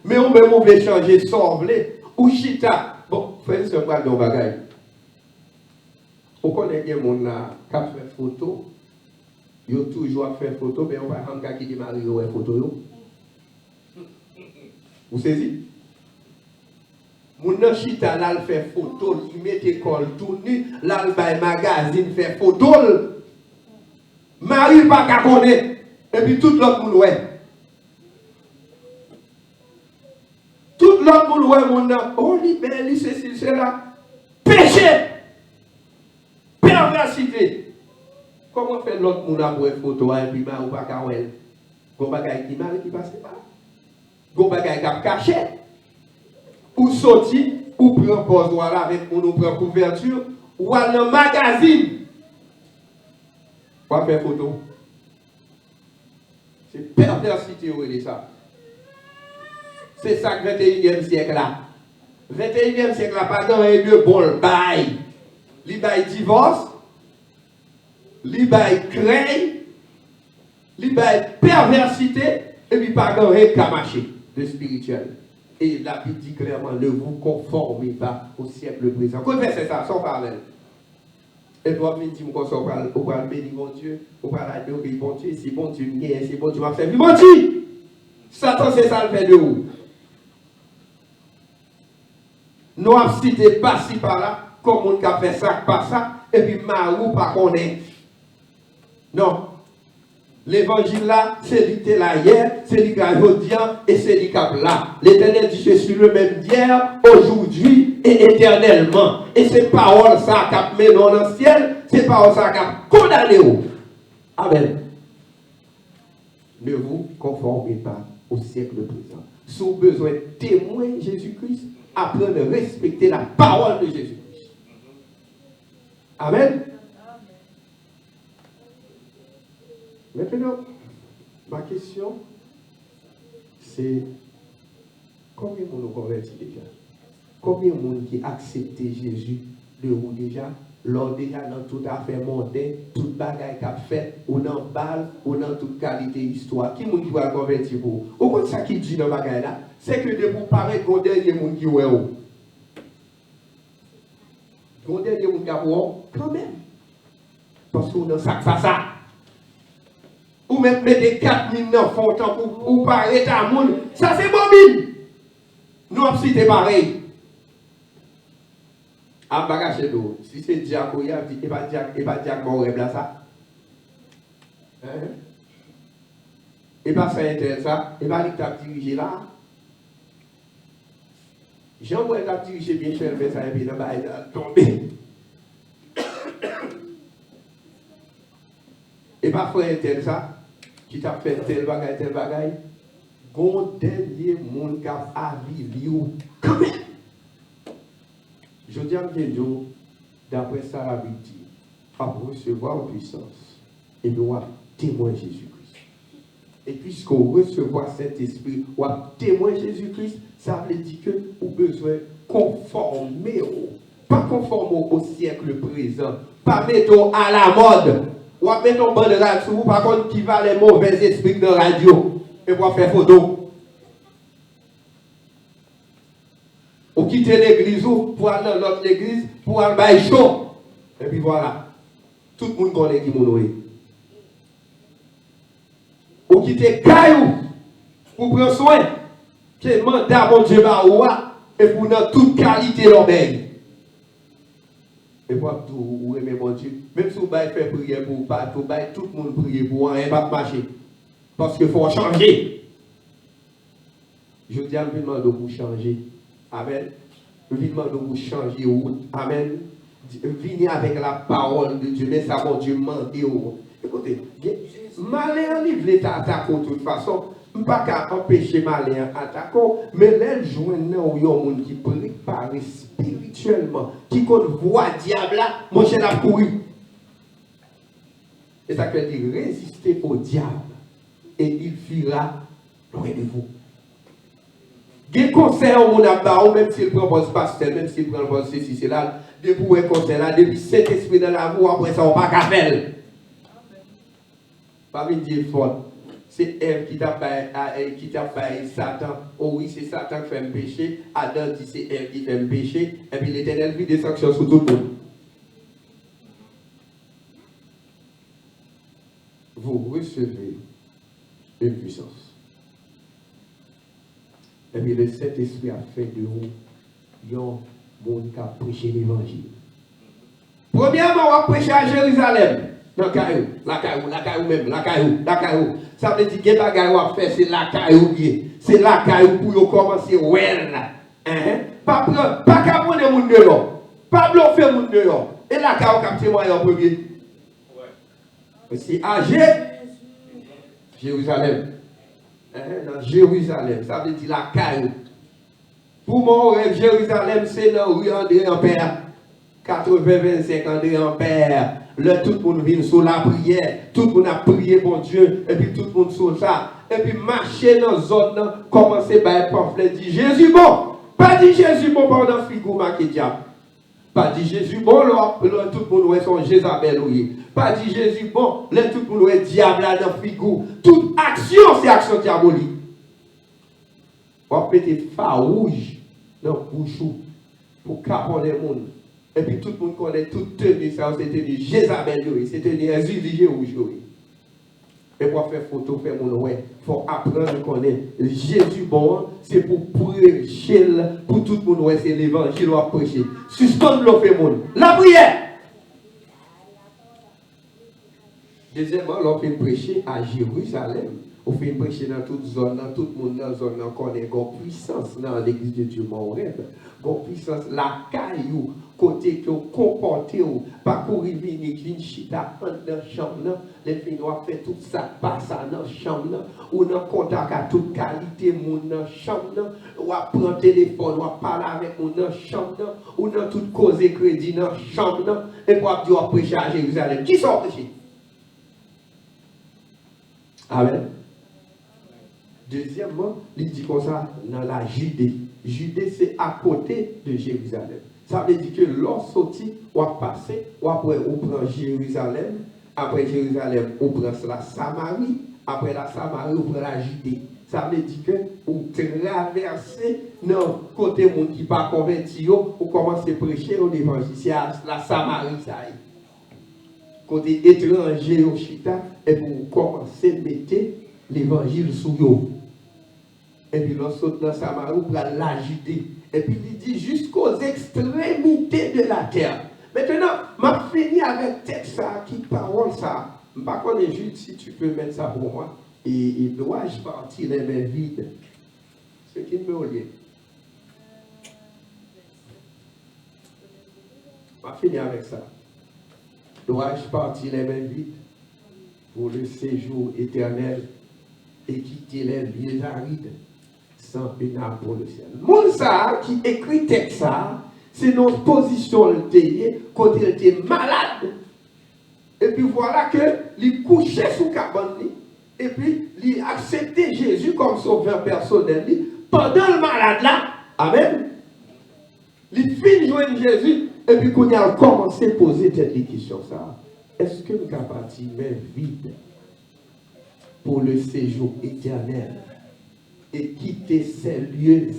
Mais on veut changer sauver ou chita. Bon, frère, c'est pas de bagaille. On connaît bien mon là qui a fait photo. Il a toujours fait photo, mais on va pas qui démarre une photo. Vous saisissez? Mon chita là, il fait photo, il met école tout nu, là, il fait magazine, fait photo. Marie pas qu'à connaître. Et puis tout l'autre monde, ouais. Tout l'autre monde, ouais, mon nom. Oh, libère, c'est là. Péché. Perversité. Comment fait l'autre monde à voir photo, et puis Marie pas qu'à ouais. Gon bagay qui Marie qui passe pas. Gon bagay qui a caché. Ou sorti, ou prend pose là avec ou nous prend couverture, ou à le magazine. Ou faire photo. C'est perversité ou est ça. C'est ça que 21e siècle là. 21e siècle là, pas dans les deux bons bail. Li bail divorce, li bail crée, li bail perversité, et puis pas dans les camaché de spirituel. Et la Bible dit clairement, ne vous conformez pas au siècle présent. Quand c'est ça, sans parler. Et toi, tu me dis, on va bénir mon Dieu, on va adorer mon Dieu, c'est bon Dieu, c'est bon Dieu, m'a servi mon Dieu. Satan, c'est ça le fait de vous. Nous avons cité par-ci par-là, comme on a fait ça, par ça, et puis marou pas qu'on est. Non. L'évangile là, c'est lui qui est là hier, c'est lui qui est aujourd'hui et c'est lui qui est là. L'Éternel dit, je suis le même hier, aujourd'hui et éternellement. Et c'est parole ça qui a mené dans le ciel, c'est parole ça qui a condamné. Amen. Ne vous conformez pas au siècle présent. Si vous avez besoin de témoins Jésus-Christ, apprenez à respecter la parole de Jésus-Christ. Amen. Maintenant, ma question, c'est combien de monde converti déjà? Combien de monde qui a accepté Jésus de vous déjà? Lors déjà dans toute affaire mondaine, toute bagaille qu'a fait, ou dans balle, ou dans toute qualité histoire. Qui monde qui va convertir pour vous? Au contraire, ça qui dit dans bagaille là, c'est que de vous paraître qu'on dernier monde qui est où? Qu'on dernier monde qui est où? Quand même. Parce que dans ça. Ou même mettre 4000 dans fond pour paraître à monde. Ça c'est mobile. Nous avons cité pareil. À bagage d'eau. Si c'est Diac, il n'y a pas Diac bon là ça. Et pas ça intéresse ça. Et pas lui qui t'a dirigé là. Jean-Paul t'a dirigé bien cher, mais ça et puis là-bas il a tombé. Et pas frère intéresse ça. Qui t'a fait tel bagaille. Gon dernier monde qui a arrivé quand même. Je dis à Dieu, d'après ça, la Bible dit, à recevoir en puissance, et nous avons témoin Jésus-Christ. Et puisqu'on recevoir cet esprit, ou témoin Jésus-Christ, ça veut dire que vous avez besoin de conformer, pas conformer au siècle présent, pas mettre à la mode, ou mettre en bande radio, par contre, qui va les mauvais esprits de radio, et pour faire photo. Ou quitter l'église pour aller dans l'autre église, pour aller bailler chaud. Et puis voilà. Tout le monde connaît qui est. Ou quitter Caillou pour prendre soin. Que mandat mon Dieu va et pour dans toute qualité l'obéir. Et pour tout aimer mon Dieu. Même si vous faites prier pour pas, tout le monde prier pour un pas marcher. Parce qu'il faut changer. Je dis à vous demander pour changer. Amen. Vivement de vous changer. Amen. Venez avec la parole de Dieu. Mais ça, mon Dieu, mandez. Écoutez, malin livre l'État attaquer de toute façon. Je ne peux pas empêcher malin attaquer. Mais les gens qui préparent spirituellement, qui voient diable là, mon cher a couru. Et ça veut dire résister au diable. Et il fuira loin de vous. Des conseils au monde à même s'il prend votre pasteur, même s'il prend votre ceci, c'est là, depuis un conseil là, depuis cet esprit dans la voie, après ça, on va pas faire. Pas me dire fort. C'est elle qui t'a fait Satan. Oh oui, c'est Satan qui fait un péché. Adam dit c'est elle qui fait un péché. Et puis l'Éternel vit des sanctions sur tout le monde. Vous recevez une puissance. Et puis le Saint-Esprit a fait de vous un monde qui a prêché l'évangile. Premièrement, on va prêcher à Jérusalem. La caillou même. Ça veut dire que la caillou a fait, c'est la caillou. C'est la caillou pour commencer well. Pas qu'à prendre le monde dehors. Pas bluffer le monde dehors. Et la caillou a témoigné en premier. C'est à Jérusalem. Dans Jérusalem, ça veut dire la caillou. Pour mon rêve, Jérusalem, c'est dans rue André Ampère. 80-25 André Ampère. Là, tout le monde vient sur la prière. Tout le monde a prié pour Dieu. Et puis tout le monde sur ça. Et puis marcher dans la zone, commencer par un pamphlet, dit Jésus bon. Pas dit Jésus bon pendant frigo marqué diable. Pas dit Jésus bon, là, tout le monde est son Jézabel. Pas dit Jésus bon, là, tout le monde est diable dans frigo. Toute action, c'est action diabolique. On mettre phare rouge dans le bouche pour capoter les gens. Et puis tout le monde connaît toute tenue, ça c'est tenue Jézabel, c'est tenue Azulie rouge. Et pour faire photo, faire mon ouais, il faut apprendre à connaître Jésus bon, c'est pour prêcher, pour tout le monde, ouais, c'est l'évangile à prêcher. Suspendre le fait monde. La prière. Deuxièmement, on fait prêcher à Jérusalem. On fait prêcher dans toute zone, dans tout le monde, dans la zone, on connaît une puissance dans l'église de Dieu, mon rêve. Une puissance, la caillou, côté que vous comportez, pas courir, venir, chita, dans la chambre, les filles ont fait tout ça, passe dans la chambre, ou dans contact à toute qualité, dans la chambre, ou prendre le téléphone, ou parler avec mon dans la chambre, ou dans toute cause de crédit dans la chambre, et pour dire prêcher à Jérusalem. Qui sont prêchés? Amen. Deuxièmement, il dit comme ça dans la Judée. Judée, c'est à côté de Jérusalem. Ça veut dire que lorsque sorti, on passe, ou après on prend Jérusalem, après Jérusalem, on prend la Samarie, après la Samarie, on prend la Judée. Ça veut dire que on traverse dans côté monde qui pas converti, on commence à prêcher l'évangile. C'est la Samarie, ça y est. Côté étranger au chita, et pour commencer à mettre l'évangile sous eux. Et puis l'on saute dans Samarie pour la Judée. Et puis il dit jusqu'aux extrémités de la terre. Maintenant, je finis avec texte ça, qui parole ça. Je ne sais pas Jude, si tu peux mettre ça pour moi. Et dois-je partir les mains vides? Ce qui me relie. Je finis avec ça. Dois-je partir les mains vides pour le séjour éternel et quitter les lieux arides sans une âme pour le ciel? Mon ça qui écrit texte ça, c'est notre position le théier quand il était malade. Et puis voilà que il couchait sous cabane et puis il acceptait Jésus comme sauveur personnel pendant le malade là. Amen. Il finit de joindre Jésus. Et puis, quand il a commencé à poser cette question, est-ce que nous avons parti main vide pour le séjour éternel et quitter ces lieux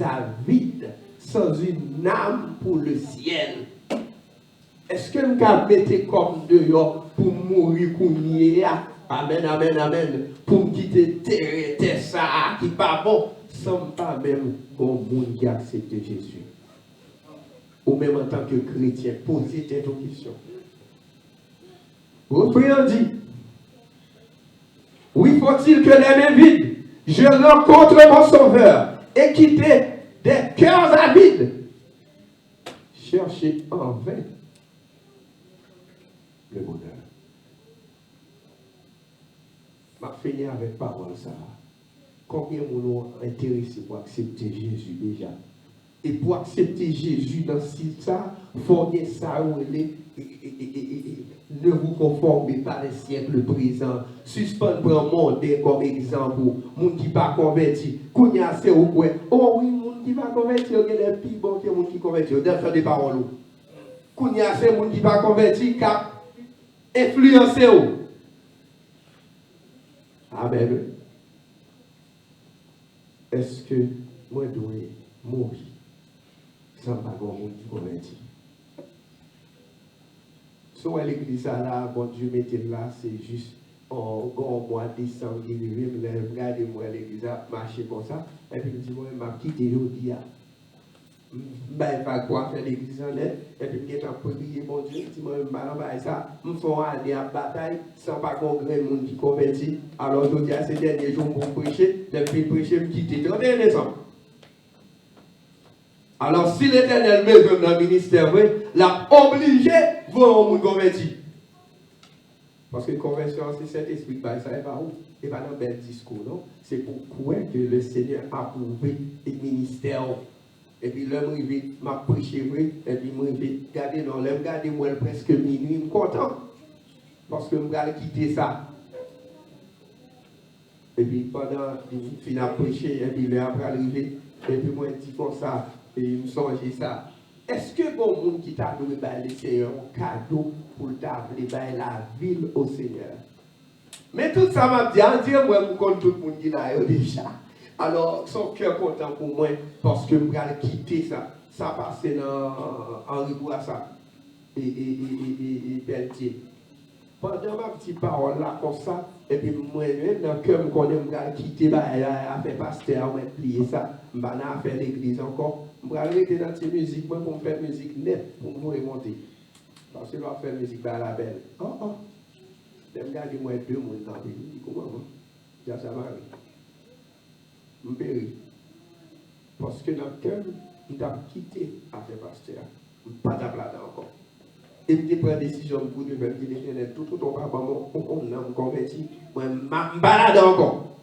vides sans une âme pour le ciel? Est-ce que nous avons été comme dehors pour mourir pour nier? Amen, amen, amen. Pour quitter terre, ça qui n'est pas bon, sans pas même au monde qui accepte Jésus. Ou même en tant que chrétien, posez cette question. Refrain dit, oui, faut-il que les mains vides, je rencontre mon sauveur et quitter des cœurs avides. Cherchez en vain le bonheur. Je vais finir avec parole ça. Combien de gens sont intéressés pour accepter Jésus déjà? Et pour accepter Jésus dans ça, il faut que ça ne vous conformez pas les siècles présents. Suspendre pour monde comme exemple. Moun qui pas converti. Kounya c'est au point. Oh oui, moun qui pas converti, il y a des plus bons que moun qui converti. Vous avez des paroles. Kounya c'est moun qui pas converti, qui a influencé. Amen. Est-ce que moi je dois mourir sans pas qu'on qui converti? Soit l'église là, bon Dieu mettez là, c'est juste en mois de décembre, regardez-moi l'église là, marcher comme ça, et puis je dis, moi, je vais quitter aujourd'hui. Je vais pas quoi faire l'église en l'air, et puis je vais prier, mon Dieu, je dis, moi, je vais ça, je vais aller à la bataille, sans pas qu'on grand monde qui convertit. Alors, je dis à ces derniers jours pour prêcher, depuis prêcher, je quitte 31 décembre. Alors, si l'Éternel me donne dans le ministère, l'a obligé de voir un monde converti. Parce que la conversion, c'est cet esprit, ça n'est pas où? Et pas dans un bel discours, non? C'est pour quoi que le Seigneur a approuvé le ministère. Et puis, l'homme m'a prêché, et puis, moi, je vais garder dans l'homme, garder moi presque minuit, je suis content. Parce que je vais quitter ça. Et puis, pendant qu'il a prêché, et puis, il est après arrivé, et puis, moi, je dis comme ça. Et il me songe ça. Est-ce que bon monde qui t'a donné le Seigneur un cadeau pour t'amener la ville au Seigneur? Mais tout ça m'a dit, moi, je compte tout le monde qui l'a déjà. Alors, son cœur content pour moi, parce que je vais quitter ça. Ça passe dans Henri Bourassa et Pelletier. Pendant ma petite parole là, comme ça, et puis moi-même, dans le cœur, je vais quitter, à faire pasteur, je vais plier ça, je vais faire l'église encore. Je vais arrêter dans cette musique pour me faire musique nette, pour me remonter. Parce que je vais faire musique à la belle. Oh. Je vais regarder moi 2 mois dans le pays. Comment ça m'arrive. Je péris. Parce que dans le cœur, je vais quitter à faire pasteur. Je ne vais pas t'appeler encore. Et je prends la décision pour de faire l'éternel. Tout ton papa, on a converti. Moi, je me balade encore.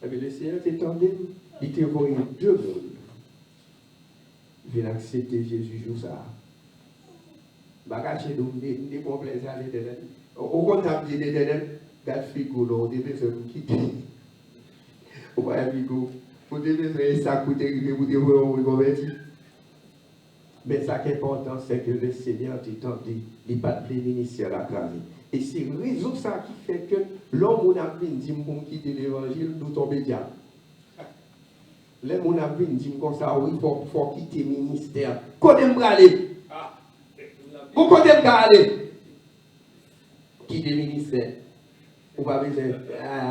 Et puis le Seigneur t'étendait. Il t'a envoyé 2 mondes. Je vais accepter Jésus jour ça. Bagache nous ne pas plaisir à l'éternel. Au contraire de l'éternel, garde figo là, on devait se quitter. On va y figo. On devait se ça coûter pour te convertir. Mais ça qui est important, c'est que le Seigneur t'étendit, il n'a pas de ministère à craser. Et c'est raison ça qui fait que l'homme on a dit pour quitter l'évangile, nous tomber diable. L'homme on a dit comme ça, oui, il faut quitter le ministère. Quand on va aller, vous comptez aller quitter le ministère. Vous pas besoin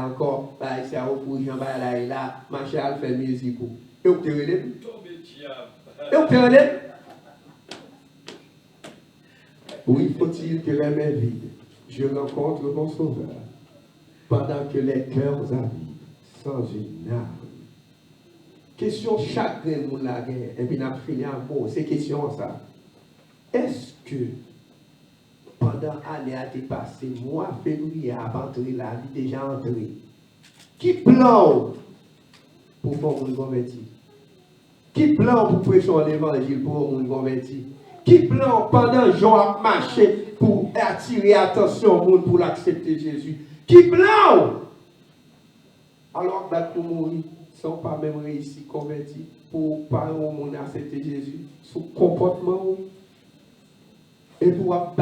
encore, c'est à vous Jean là, marcher à faire musique. Et vous te relève. Et vous te relève. Oui, faut-il que la main vide, je rencontre mon sauveur, pendant que les cœurs avides, sans une âme. Question chacun de la guerre, et puis on a fini en mot, c'est question ça. Est-ce que pendant l'année a été passée, mois février avant d'entrer la vie déjà entré, qui plan pour faire mon converti? Qui plan pour prêcher l'évangile pour mon converti? Qui plan pendant Jean a marché pour attirer l'attention au monde pour l'accepter Jésus? Qui plan? Alors que pour mourir, sans pas même réussir à convertir, pour pas au monde accepter Jésus, son comportement. Et pour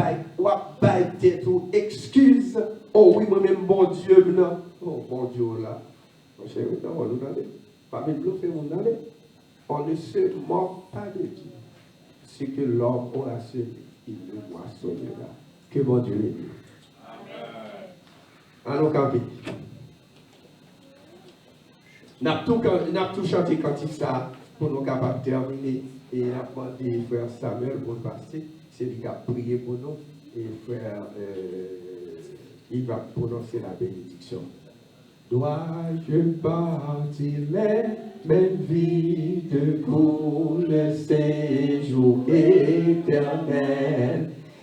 bailler tout excuse. Oh oui, moi-même, bon Dieu, non. Oh bon Dieu, là. Mon cher, on va nous donner. Pas même bluffer, on ne se moque pas de Dieu. Ce que l'homme aura semé, il le moissonnera. Que bon Dieu le dise. Allons camper. Nous avons tout chanté quand il ça pour nous capables de terminer. Et nous avons demandé frère Samuel pour passer. C'est lui qui a prié pour nous. Et frère, il va prononcer la bénédiction. Dois-je partir les mêmes vides pour le séjour éternel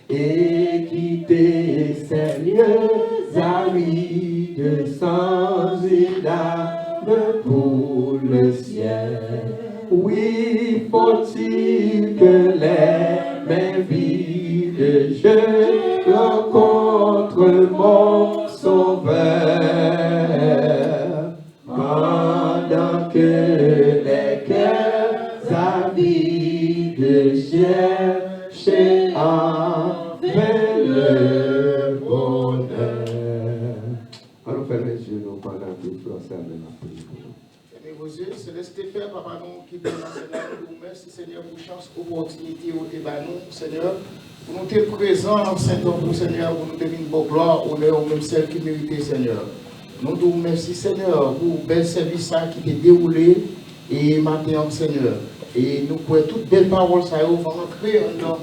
et quitter ces lieux arides sans une âme pour le ciel? Oui, faut-il que les mains vides je rencontre mon Sauveur, pendant que les cœurs avides cherchent en vain le bonheur. Allons faire les yeux pendant que Frère Samuel a prié pour nous. Vos yeux, Céleste Père, Papa, nous qui sommes nous merci Seigneur pour chance, opportunité au débat, nous, Seigneur, pour nous être présents dans Saint-Homme, Seigneur, pour nous donner une bonne gloire, honneur, même celle qui méritait, Seigneur. Nous vous remercions, Seigneur, pour le bel service qui était déroulé et maintenant, Seigneur. Et nous pouvons toutes belles paroles, ça va rentrer dans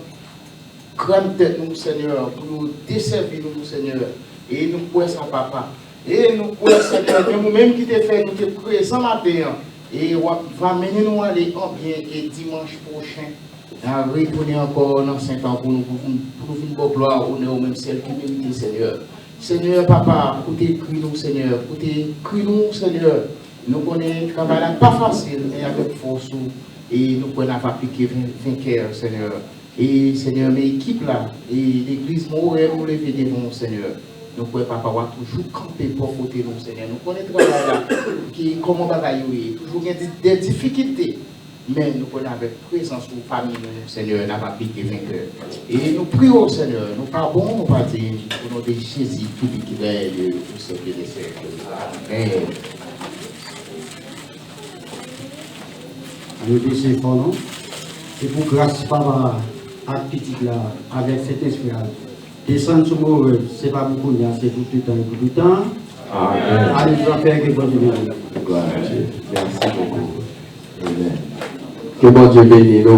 grande tête, nous, Seigneur, pour nous desservir, nous, Seigneur. Et nous pouvons sans papa. Et nous pouvons, Seigneur, nous-mêmes qui t'ai fait, nous t'es présents matin. Et va mener nous aller en bien et dimanche prochain, à retourner encore dans Saint-Temps pour nous une bonne gloire, honneur, même celle qui mérite, Seigneur. Seigneur, papa, pour t'écrire nous, Seigneur, pour t'écrire nous, Seigneur. Nous connaissons le travail pas facile, mais avec force. Et nous pouvons pas appliquer vainqueur, Seigneur. Et Seigneur, mes équipes là, et l'église m'aurait nous lever devant, Seigneur. Nous pouvons pas toujours camper pour foutre nous, Seigneur. Nous connaissons le travail là, qui comment bagailler, toujours des difficultés. Mais nous pouvons avec présence pour famille, Seigneur, n'a pas piqué vainqueur. Et nous prions, Seigneur, nous pardonnons, nous pardonnons, au nom de Jésus, tout qui veille, pour ce qui est Amen. nous décevons. C'est pour grâce papa à petit là, avec cet esprit. Descendre sur moi, c'est pas beaucoup, c'est pour tout le temps et pour tout le temps. Amen. Allez, je vais faire que bon Dieu. Gloire à Dieu. Merci beaucoup. Amen. Que bon Dieu bénisse nous.